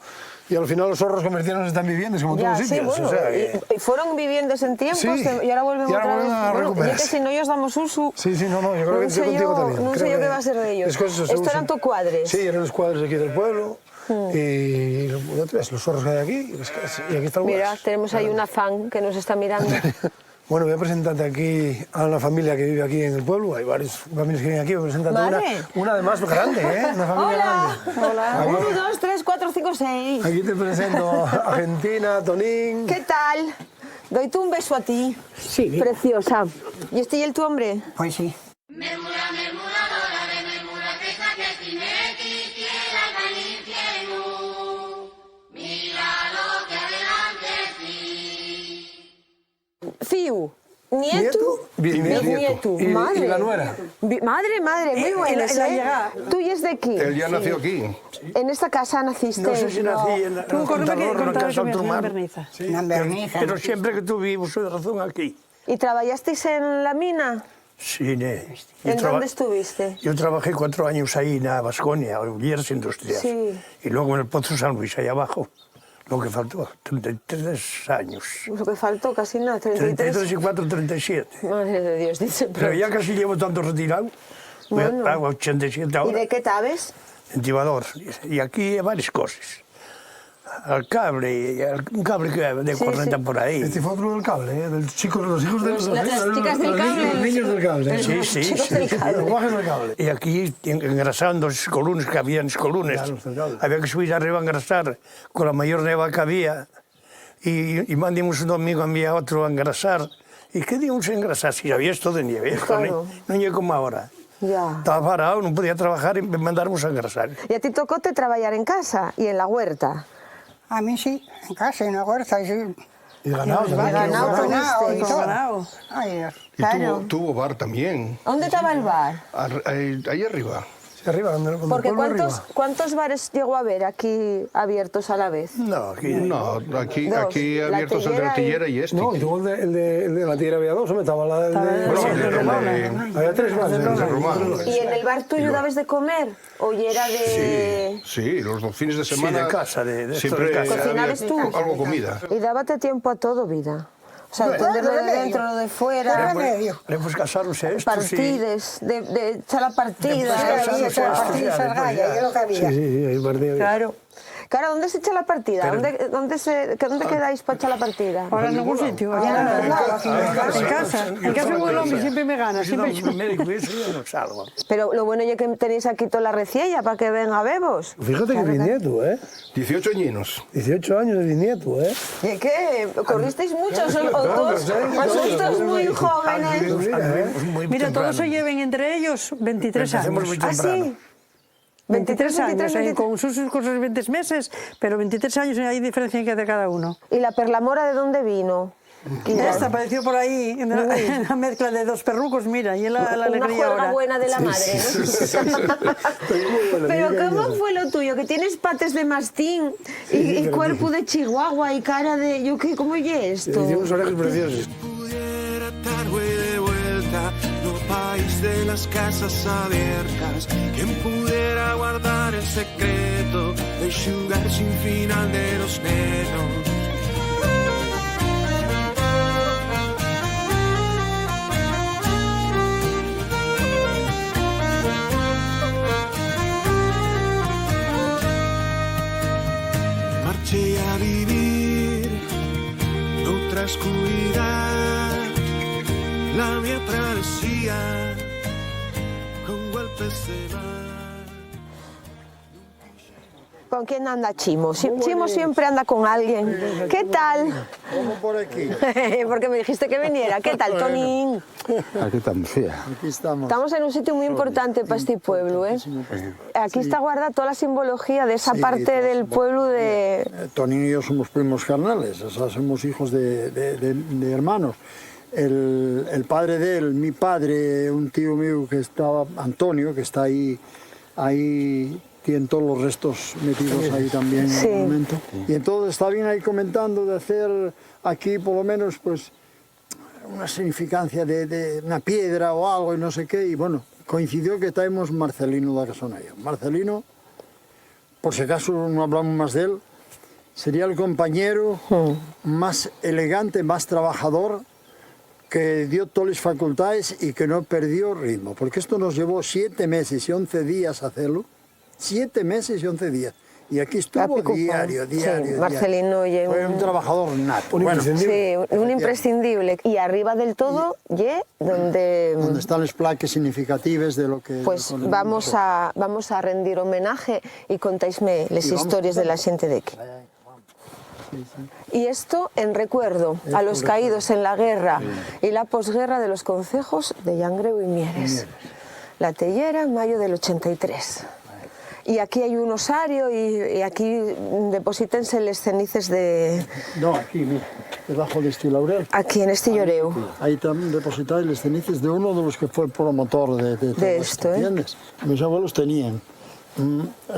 y al final los zorros convirtieron en viviendas como Ya, todos los sí, sitios. bueno, O sea, que- y fueron viviendo en tiempos Sí, y ahora volvemos y ahora otra vez. vuelven a Bueno, y recuperarse. que si no ellos damos uso. Sí, sí, no, yo creo que estoy contigo también. No sé Creo yo que qué va a ser de ellos. es que eso se Esto usa. eran tus cuadres. Sí, eran los cuadros aquí del pueblo. Y los zorros que hay aquí. Y aquí está el Mira, hueso. tenemos ahí una fan que nos está mirando. Bueno, voy a presentarte aquí a una familia que vive aquí en el pueblo. Hay varias familias que viven aquí. Voy a presentarte Madre. una además grande, ¿eh? Una familia Hola. grande. Hola. Aquí, 1, 2, 3, 4, 5, 6. aquí te presento a Argentina, Tonín. ¿Qué tal? Doy tú un beso a ti. Sí. Preciosa. ¿Y este y el tu hombre? Pues sí. Mermura, mermuradora de mermura, pesa que si me quisiera al infierno, mira lo que adelante sí. Fiu. Nieto. Bisnieto. Y Madre. la nuera. Madre, muy buena. la llegada. Tú y es de aquí. Él ya nació aquí. En esta casa naciste. No sé si nací en la Contador, en la casa de tu hermano. Pero siempre que tuvimos razón aquí. ¿Y trabajasteis en la mina? Sí, ¿En dónde estuviste? Yo trabajé 4 años ahí en la Baskonia, Ulleres Industrial. Sí. Y luego en el Pozo San Luis, ahí abajo. Lo que faltó, 33 años. Lo que faltó, casi nada, 33. 33 y 4, 37. Madre de Dios, dice. Pero ya casi llevo tanto retirado. Bueno. Hago 87 ¿Y ahora. de qué sabes? En tibador. Y aquí hay varias cosas. Al cable, un cable que de Sí, 40 sí. por ahí. Este fue otro del cable, ¿eh? Los hijos de Las chicas del cable. Los niños del cable. Sí, sí, chicos sí. del cable. Los guajes del cable. Y aquí engrasando los columnas, que había en los columnas. Claro, los columnas. Había que subir arriba a engrasar con la mayor neva que había. Y mandamos un domingo, envía otro a engrasar. ¿Y qué digamos engrasar? Si había esto de nieve, esto Claro. no es como ahora. Ya. Estaba parado, no podía trabajar y me mandamos a engrasar. ¿Y a ti tocó te trabajar en casa y en la huerta? a mí sí, en casa, en la huerta. Sí. Y ganado, Y ganado y tuvisteis. todo. Ay, Dios. Y Claro. tuvo bar también. ¿Dónde estaba el bar? Ahí arriba. Sí, arriba, donde Porque el pueblo ¿cuántos bares llegó a haber aquí abiertos a la vez? No, aquí No, aquí Dos. abiertos el de la tillera y este. No, y tuvo el de la tierra había dos, hombre, estaba la del de... Había 3 más. de Romano. ¿Y en el bar tuyo dabas de comer? ¿O ya era de...? Sí, los fines de semana. de casa, de esto siempre de casa. había ¿Cocinabas tú? algo comida. Y dábate tiempo a todo, vida. O sea, entender lo de dentro, lo de fuera, Pues casarse esto, sí. partides, de echar la partida. Después casarse, Esa partida, esa raya, es lo que había. Sí, sí, ahí partido. Claro. Cara, ¿dónde se echa la partida? Pero- ¿Dónde quedáis para echar la partida? Ahora en algún sitio. En casa. En casa el hombre siempre me gana. Yo Siempre no, médico, eso yo no salgo. Pero lo bueno es que tenéis aquí toda la reciella para que venga bebos. Fíjate que bisnieto, 18 añinos. 18 años de bisnieto, ¿Y qué? ¿Corristeis mucho o sois todos muy jóvenes? Mira, todos se lleven entre ellos 23 años. ¿Ah, sí? 23 años, 23. con sus 20 meses, pero 23 años hay diferencia de cada uno. ¿Y la perlamora de dónde vino? Esta apareció por ahí, en la mezcla de dos perrucos, mira, y la alegría Una juerga ahora. buena de la madre, ¿no? Pero ¿cómo fue lo tuyo? Que tienes patas de mastín y cuerpo de chihuahua y cara de... ¿Cómo es esto? Hicimos orejas preciosas. Estar güey de vuelta, no país de las casas abiertas. Quien pudiera guardar el secreto de enxugar sin final de los nenos. Marché a vivir otra oscuridad. La mía travesía con golpes de mar. ¿Con quién anda Chimo? Chimo siempre anda con alguien. ¿Qué tal? Vamos por aquí. Porque me dijiste que viniera. ¿Qué tal, Tonín? Aquí estamos, sí. Aquí estamos. Estamos en un sitio muy importante para este pueblo, ¿eh? Aquí está guardada toda la simbología de esa parte del pueblo de... Tonín y yo somos primos carnales, o sea, somos hijos de hermanos. El padre de él, mi padre, un tío mío que estaba, Antonio, que está ahí tienen todos los restos metidos ahí también en el momento. Y entonces está bien ahí comentando de hacer aquí por lo menos pues una significancia de una piedra o algo y no sé qué. Y bueno, coincidió que traemos Marcelino da Casonaya. Marcelino, por si acaso no hablamos más de él, sería el compañero más elegante, más trabajador, que dio todas las facultades y que no perdió ritmo. Porque esto nos llevó 7 meses y 11 días hacerlo. 7 meses y 11 días. Y aquí estuvo diario. Marcelino fue un trabajador nato. Sí, un imprescindible. Y arriba del todo, donde están las placas significativas de lo que... Pues vamos a rendir homenaje y contáisme las historias de la gente de aquí. Y esto en recuerdo a los caídos en la guerra y la posguerra de los concejos de Llangreu y Mieres. La Tellera, en mayo del 83. Y aquí hay un osario y aquí deposítense las cenizas de... No, aquí, mira, debajo de este laurel. Aquí en este lloreu. Ahí también depositáis las cenizas de uno de los que fue el promotor de esto, ¿entiendes? Mis abuelos tenían...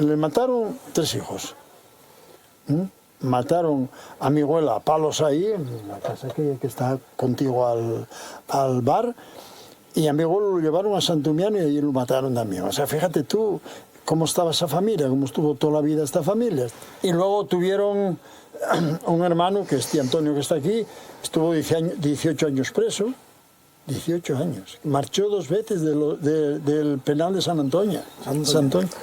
le mataron 3 hijos. Mataron a mi abuela a palos ahí, en la casa que está contigo al bar, y a mi abuelo lo llevaron a Santumiano y allí lo mataron también. O sea, fíjate tú cómo estaba esa familia, cómo estuvo toda la vida esta familia. Y luego tuvieron un hermano, que es tío Antonio, que está aquí, estuvo 18 años preso, 18 años. Marchó 2 veces del penal de San Antonio.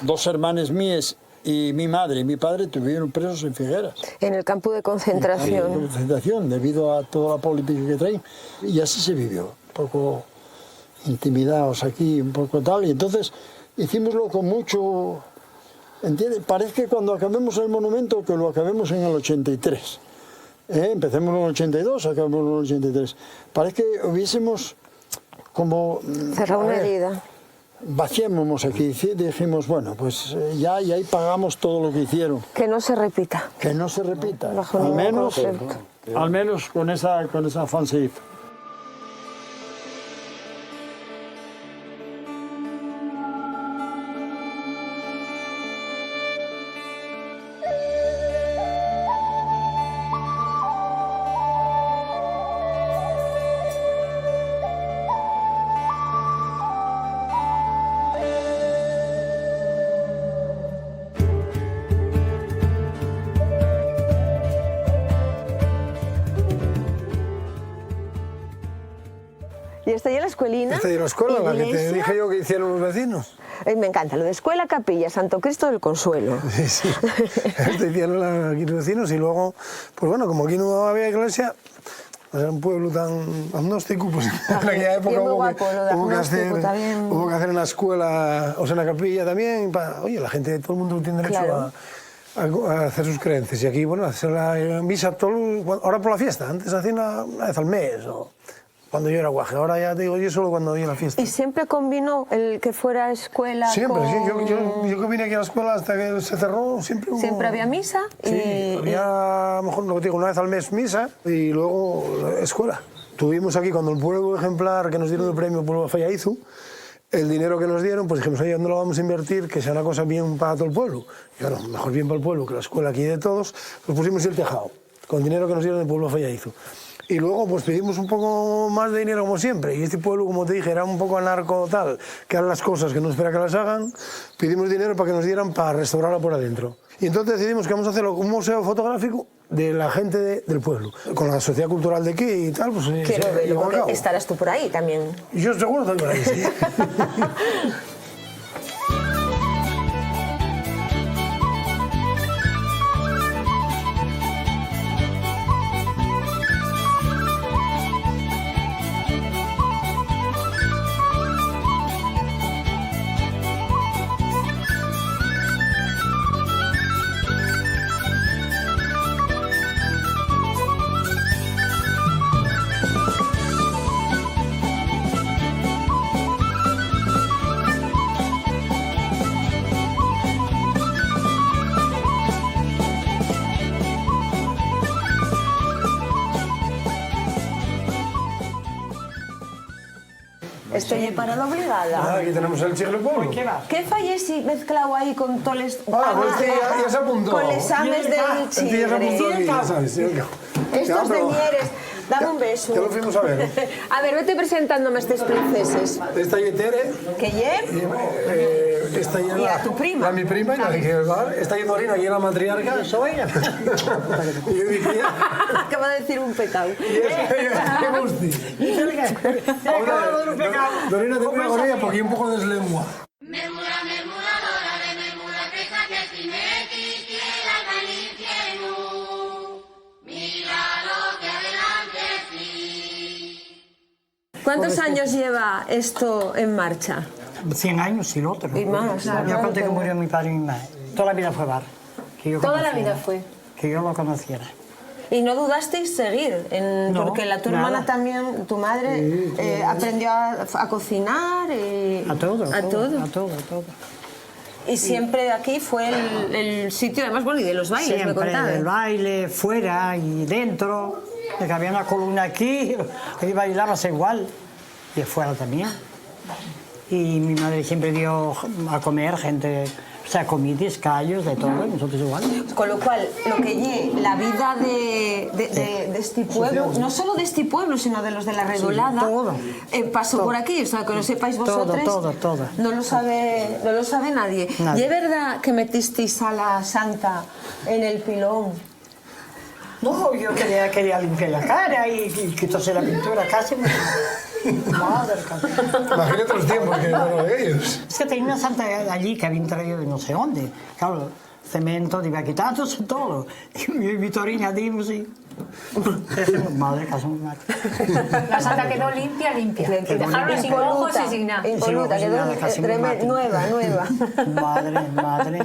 2 hermanas mías y mi madre y mi padre estuvieron presos en Figueras. En el campo de concentración. En concentración, debido a toda la política que traen. Y así se vivió, un poco intimidados aquí, un poco tal. Y entonces hicimoslo con mucho... ¿Entiendes? Parece que cuando acabemos el monumento, que lo acabemos en el 83. Empecemos en el 82, acabemos en el 83. Parece que hubiésemos como... cerrado una herida. Vaciémonos aquí, dijimos, bueno, pues ya y ahí pagamos todo lo que hicieron. Que no se repita. Que no se repita. Bajo al menos con esa afán se hizo. ¿Y está ya la escuelina? Está ya la escuela, la que te dije yo que hicieron los vecinos. Me encanta, lo de escuela, capilla, Santo Cristo del Consuelo. Sí, sí. Esto hicieron aquí los vecinos y luego, pues bueno, como aquí no había iglesia, era un pueblo tan agnóstico, pues en aquella época hubo que hacer en la escuela, o sea, en la capilla también, oye, la gente, todo el mundo tiene derecho a hacer sus creencias. Y aquí, bueno, hacer la misa, ahora por la fiesta, antes hacían una vez al mes, o cuando yo era guaje, ahora ya te digo yo solo cuando había la fiesta. ¿Y siempre combinó el que fuera escuela siempre, sí, yo que vine aquí a la escuela hasta que se cerró, siempre hubo... ¿Siempre había misa? Sí, había, a lo mejor, lo que te digo, una vez al mes misa y luego escuela. Tuvimos aquí, cuando el pueblo ejemplar que nos dieron el premio Pueblo Fallaizu, el dinero que nos dieron, pues dijimos, oye, ¿dónde lo vamos a invertir? Que sea una cosa bien para todo el pueblo. Y bueno, mejor bien para el pueblo que la escuela aquí de todos, pues pusimos el tejado, con el dinero que nos dieron del Pueblo Fallaizu. Y luego pues pedimos un poco más de dinero como siempre, y este pueblo, como te dije, era un poco anarco tal, que hagan las cosas que no espera que las hagan, pedimos dinero para que nos dieran para restaurarla por adentro. Y entonces decidimos que vamos a hacer un museo fotográfico de la gente del pueblo, con la sociedad cultural de aquí y tal, pues... Quiero verlo, porque estarás tú por ahí también. Yo seguro estoy por ahí, sí. Estoy parada obligada. Aquí tenemos el Chicle Pueblo. ¿Qué falles si mezclado ahí con toles... Pues ya se apuntó. Con les ames del Chigre. Ya se apuntó aquí, ya sabes. Estos de Mieres. Dame un beso. Ya lo fuimos a ver. A ver, vete presentándome a estas princeses. Esta es Tere. ¿Qué lle? Esta es ¿Y a tu prima? La mi prima y la de Gilbar. Esta es Dorina, aquí es la matriarca. Soy. Y yo dije... Acaba de decir un pecado. ¿Qué gusti? Dorina, tengo una gorilla porque hay un poco de deslengua. ¿Cuántos años lleva esto en marcha? 100 años y lo otro. Y más. Yo conté que murió mi padre y mi madre. Toda la vida fue bar. Toda la vida fue. Que yo lo conociera. ¿Y no dudasteis seguir? No, porque tu hermana también, tu madre, aprendió a cocinar y... A todo. Y siempre aquí fue el sitio, además, bueno, y de los bailes, siempre, me contabas. del baile, fuera y dentro. Que había una columna aquí, ahí bailabas igual. Y fuera también. Y mi madre siempre dio a comer gente... O sea, comidas, callos, de todo, y nosotros igual. Con lo cual, lo que lle la vida de este pueblo, no solo de este pueblo, sino de los de la Redolada, pasó por aquí, o sea, que lo sepáis vosotros. Todo. No lo sabe nadie. ¿Y es verdad que metisteis a la santa en el pilón? No, yo quería limpiar la cara y quitarse la pintura casi. Madre, imagínate los tiempos que fueron ellos. Es que tenía una santa allí que habían traído de no sé dónde. Claro, cemento, iba quitándose todo. Y Vitorina dimos y... Madre, casi muy mal. La santa quedó limpia. Dejaron sin ojos y sin nada. Impoluta, quedó nueva. Madre.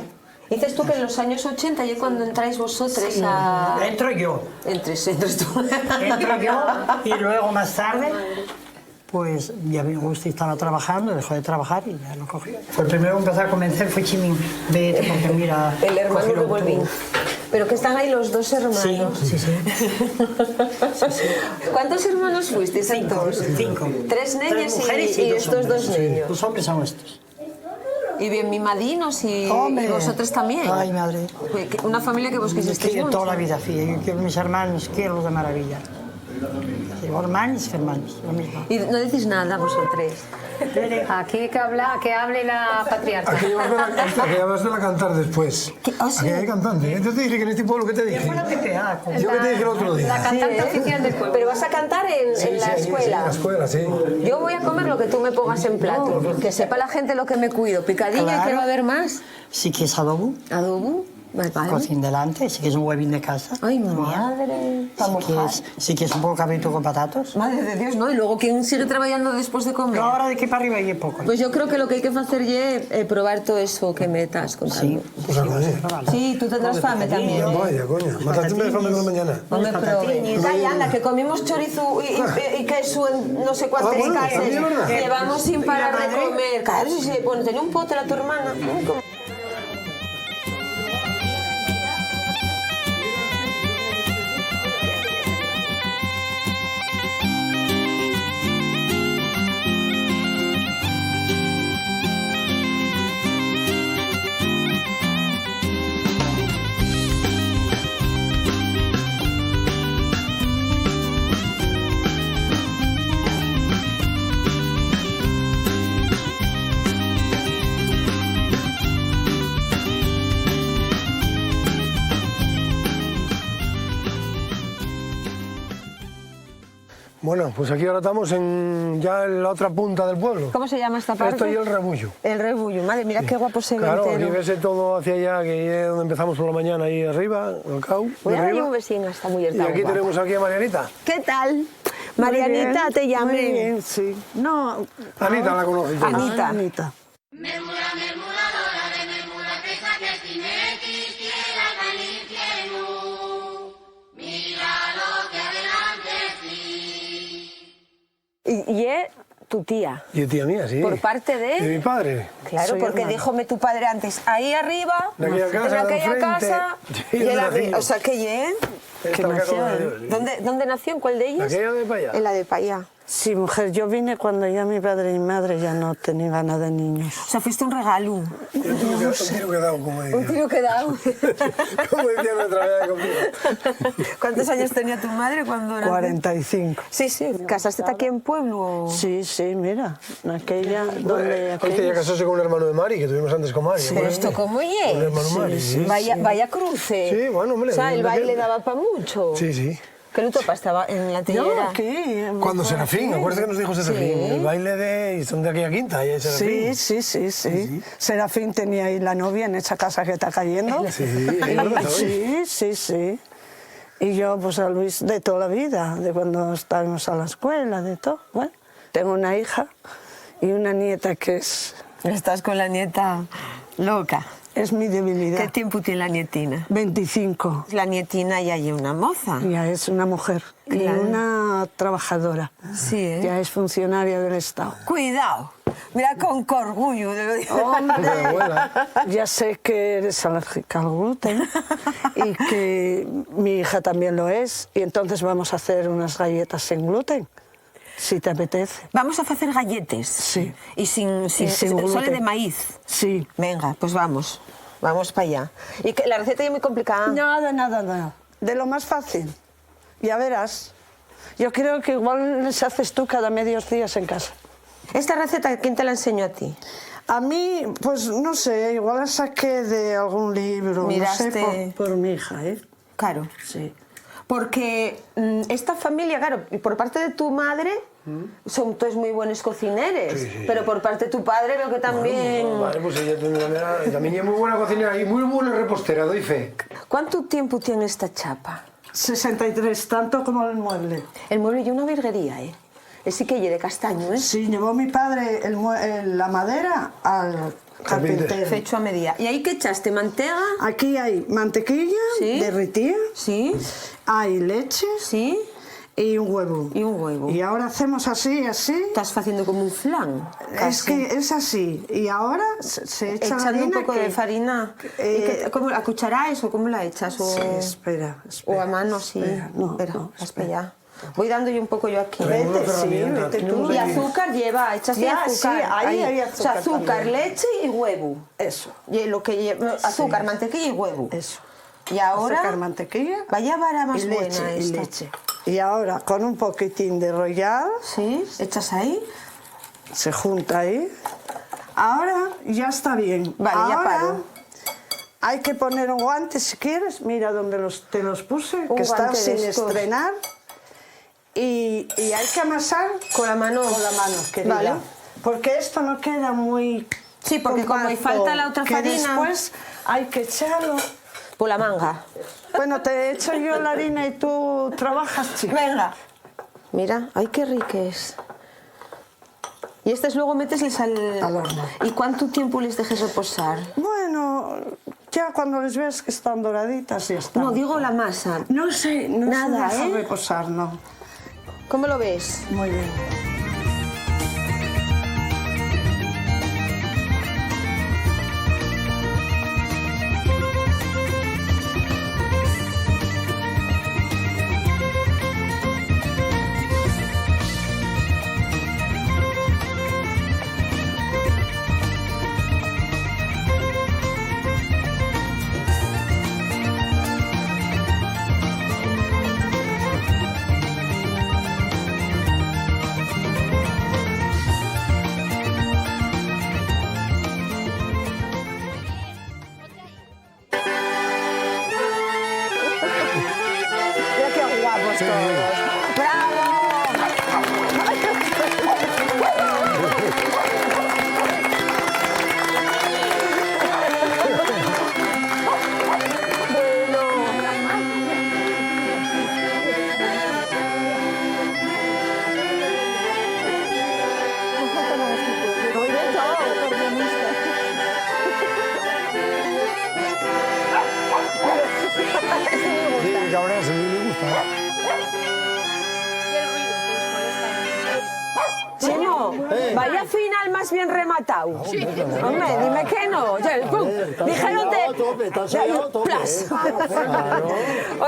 Dices tú que en los años 80, ya cuando entráis vosotros a... Entro yo. Entres tú. Entro yo y luego más tarde, pues ya me gusta y estaba trabajando, dejó de trabajar y ya lo cogí. El primero que empecé a convencer fue Chimín. Vete porque mira... El hermano de Bolvín. Pero que están ahí los dos hermanos. Sí. ¿Cuántos hermanos fuisteis? 5. 3 niñas y estos 2 niños. Los hombres son estos. Y bien mimadinos y vosotros también. Ay, madre. Una familia que vos quisisteis mucho. Toda la vida, sí. Yo quiero mis hermanos, quiero de maravilla. Hermanos, lo mismo. ¿Y no decís nada vosotros? Aquí que hable la patriarca. Aquí vas a cantar después. Aquí hay cantante. Yo te dije que en este pueblo, ¿qué te dije? Yo que te dije el otro día. La cantante oficial del pueblo. Pero vas a cantar en la escuela. Sí, en la escuela, sí. Yo voy a comer lo que tú me pongas en plato. Que sepa la gente lo que me cuido. Picadillo, ¿y qué va a haber más? Si quieres adobo. ¿Adobo? Vale. Cocina delante, si quieres un huevín de casa. Ay, madre. Si quieres un poco de cabrito con patatos. Madre de Dios, ¿no? Y luego, ¿quién sigue trabajando después de comer? Ahora de aquí para arriba hay poco. Pues yo creo que lo que hay que hacer es probar todo eso que me estás contando. Sí, tú tendrás fame también. Vaya, coño. Mataste de fame con la mañana. No me probes. Anda, que comimos chorizo y queso en no sé cuántas casas. Llevamos sin parar de comer. Claro, sí, bueno, tenía un pote la tu hermana. Bueno, pues aquí ahora estamos ya en la otra punta del pueblo. ¿Cómo se llama esta parte? Esto y el Rebullo. El Rebullo, madre, mira qué guapo se ve Claro, entero. aquí ves todo hacia allá, que es donde empezamos por la mañana, ahí arriba, al cau. Voy a darle un vecino, está muy Y guapa. aquí tenemos aquí a Marianita. ¿Qué tal? Marianita, te llamé. Muy bien, sí. No. Anita la conoces. Anita. Anita. Mermura, mermuradora de mermura, presa que si me quisiera al infierno, mira lo que adelante sí. Y es tu tía. Y tía mía, sí. ¿Por parte de? De mi padre. Claro, Soy porque hermana. díjome tu padre antes, ahí arriba, De aquella casa, en aquella de enfrente. casa, Sí, y donde nací. o sea, que llegué. Esta la casa donde nació, sí. ¿Dónde nació? ¿En cuál de ellas? Aquella de para allá. En la de Payá. Sí, mujer, yo vine cuando ya mi padre y mi madre ya no tenían ganas de niños. O sea, fuiste un regalo. Un tiro que dado, como decía. Un tiro que dado. Como decía nuestra vida conmigo. ¿Cuántos años tenía tu madre cuando nació? 45. Sí, sí. ¿Casaste aquí en pueblo? Sí, sí, mira, en aquella donde... Hostia, ya casóse con un hermano de Mari, que tuvimos antes con Mari. ¿Pero esto cómo Con el es? hermano Mari, sí. Vaya cruce. Sí, bueno, hombre. O sea, el de baile aquel- daba para mucho. Sí, sí. ¿Qué luto estaba en la Yo tellera? aquí. Cuando Serafín, acuérdate que nos dijo Serafín, Sí. el baile de... y son de aquella quinta, y Serafín. Sí. Serafín tenía ahí la novia en esa casa que está cayendo. Sí, es verdad, Sí. Y yo, pues a Luis de toda la vida, de cuando estábamos a la escuela, de todo. Bueno, tengo una hija y una nieta que es... Estás con la nieta loca. Es mi debilidad. ¿Qué tiempo tiene la nietina? 25. La nietina ya es una moza. Ya es una mujer y Claro. una trabajadora. Sí, ¿eh? Ya es funcionaria del Estado. Cuidado. Mira con qué orgullo te lo digo. Hombre, ya sé que eres alérgica al gluten y que mi hija también lo es, y entonces vamos a hacer unas galletas sin gluten, si te apetece. Vamos a hacer galletes. Sí. Y sin gluten. solo de maíz. Sí. Venga, pues vamos. Vamos para allá. ¿Y que la receta es muy complicada? Nada. De lo más fácil. Ya verás. Yo creo que igual les haces tú cada medios días en casa. ¿Esta receta quién te la enseñó a ti? A mí, pues no sé, igual la saqué de algún libro. Miraste. No sé, por mi hija, ¿eh? Claro. Sí. Porque esta familia, claro, por parte de tu madre son todos muy buenos cocineros, Sí. pero por parte de tu padre veo que también... Vale, pues ella también es muy buena cocinera y muy buena repostera, doy fe. ¿Cuánto tiempo tiene esta chapa? 63, tanto como el mueble. El mueble y una virguería, ¿eh? Es sí que de castaño, ¿eh? Sí, llevó mi padre la madera al carpintero. Fecho a medida. ¿Y ahí qué echaste? ¿Mantega? Aquí hay mantequilla derretida. Sí. Hay leche. Sí. Y un huevo. Y un huevo. Y ahora hacemos así. Estás haciendo como un flan. Es que es así. Y ahora se echa la Echando un harina poco de farina. ¿Cómo, ¿a cucharáis o cómo la echas? O, Sí, espera. o a mano, sí. Espera. Voy dando yo un poco yo aquí. Vete tú. Y azúcar lleva, echas Ya, azúcar. sí, ahí hay O sea, azúcar azúcar, también. leche y huevo. Eso. Y lo que lleva, azúcar, mantequilla y huevo. Eso. Y ahora... Azúcar, mantequilla. Vaya vara más y buena leche, esta. y leche. Y ahora con un poquitín de royal. Sí, echas ahí. Se junta ahí. Ahora ya está bien. Vale, ya Ahora paro. hay que poner un guante si quieres. Mira donde te los puse, Un que están guante de sin estos. estrenar. Y hay que amasar con la mano. Con la mano, querida. Vale. Porque esto no queda muy... Sí, porque como compacto, falta la otra que farina. después hay que echarlo... Por la manga. Bueno, te echo yo la harina y tú trabajas, chica. Venga. Mira, ay, qué rica es. Y estas luego metesles al horno. ¿Y cuánto tiempo les dejes reposar? Bueno, ya cuando les ves que están doraditas ya está. No, digo la masa. No sé, Nada, se deja ¿eh? reposar, no. ¿Cómo lo ves? Muy bien. Mira qué guapos todos. Sí, cabrones, a mí me gusta. Chimo, vaya final más bien rematado. Hombre, dime que no. Dijeron plas.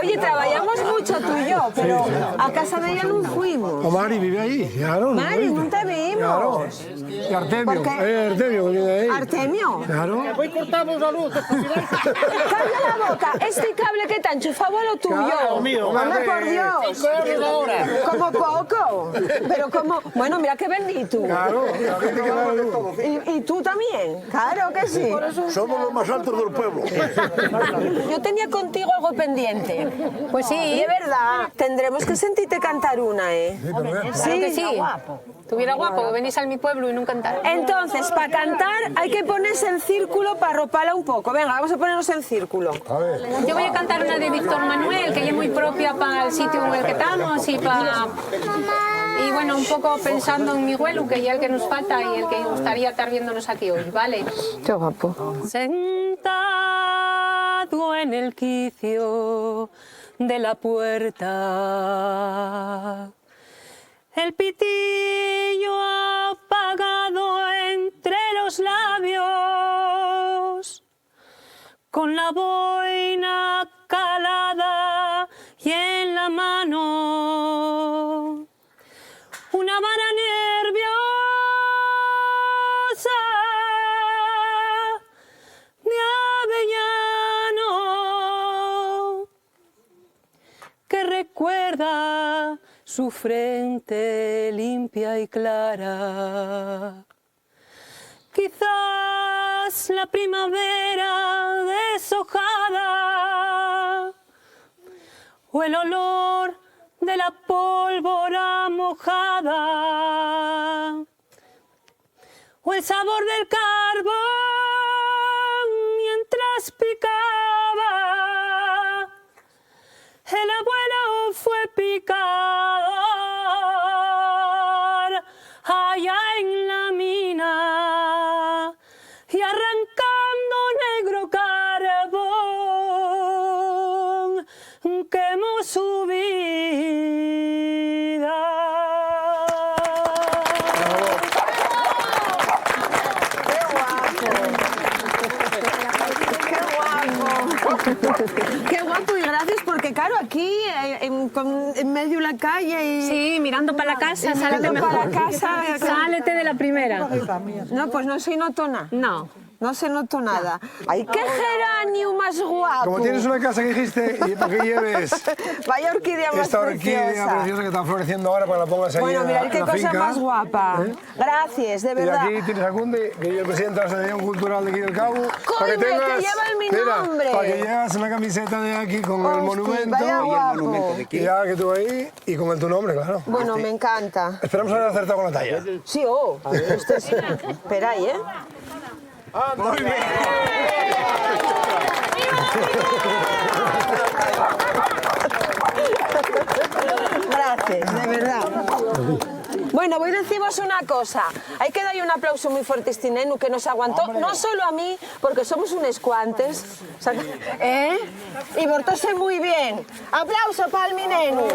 Oye, trabajamos mucho tú y yo, pero a casa de ella no fuimos. O Mari vive ahí, claro. Mari, no te Claro. vimos. Y Artemio, ¿Por qué? Artemio que vive ahí. ¿Artemio? Claro. Voy cortamos la luz. Calla la boca, este cable que te ha enchufado es lo tuyo. Claro, mío. Hombre, por Dios. 5 euros la hora. Como poco. Pero como, bueno, mira qué bendito. Claro, ¿Y tú también? Claro que sí. Somos los más altos del pueblo. Yo tenía contigo algo pendiente. Pues sí. Y de verdad, tendremos que sentirte cantar una, ¿eh? Claro que sí. Tuviera guapo que venís a mi pueblo y no cantar. Entonces, para cantar hay que ponerse en círculo para arroparla un poco. Venga, vamos a ponernos en círculo. Yo voy a cantar una de Víctor Manuel, que es muy propia para el sitio en el que estamos y para... Y bueno, un poco pensando en mi abuelo, que ya el que nos falta y el que gustaría estar viéndonos aquí hoy, ¿vale? Qué guapo. Sentado en el quicio de la puerta, el pitillo apagado entre los labios, con la boina calada y en la mano una vara nerviosa de avellano que recuerda su frente limpia y clara. Quizás la primavera deshojada o el olor de la pólvora mojada o el sabor del carbón mientras picaba. El abuelo fue picador allá en la mina y arrancando negro carbón quemó su vida. Qué guapo y gracias porque claro, aquí en medio de la calle y... Sí, mirando para la casa, sálete mirando mejor. para la casa. Sálete de la primera. No, pues no soy notona. No. No se notó nada. ¡Ay, qué geranio más guapo! Como tienes una casa que dijiste, y para que lleves Vaya orquídea más esta orquídea preciosa. preciosa que está floreciendo ahora para que la pongas ahí Bueno, en mirad la qué cosa finca. más guapa. Gracias, de verdad. Y aquí tienes a Cunde, que es el presidente de la Asociación Cultural de aquí del Cabo. Coime, que lleva mi nombre. Para que llevas una camiseta de aquí con el Hostia, monumento. vaya guapo. Y ya que tú ahí, y con tu nombre, claro. Bueno, me encanta. Esperamos haber acertado con la talla. Sí, Espera ahí, ¿eh? Muy bien. Gracias, de verdad. Bueno, voy a deciros una cosa. Hay que darle un aplauso muy fuerte a este nenu que nos aguantó, no solo a mí, porque somos unos cuantes, ¿eh? Y portóse muy bien. Aplauso para mi nenu.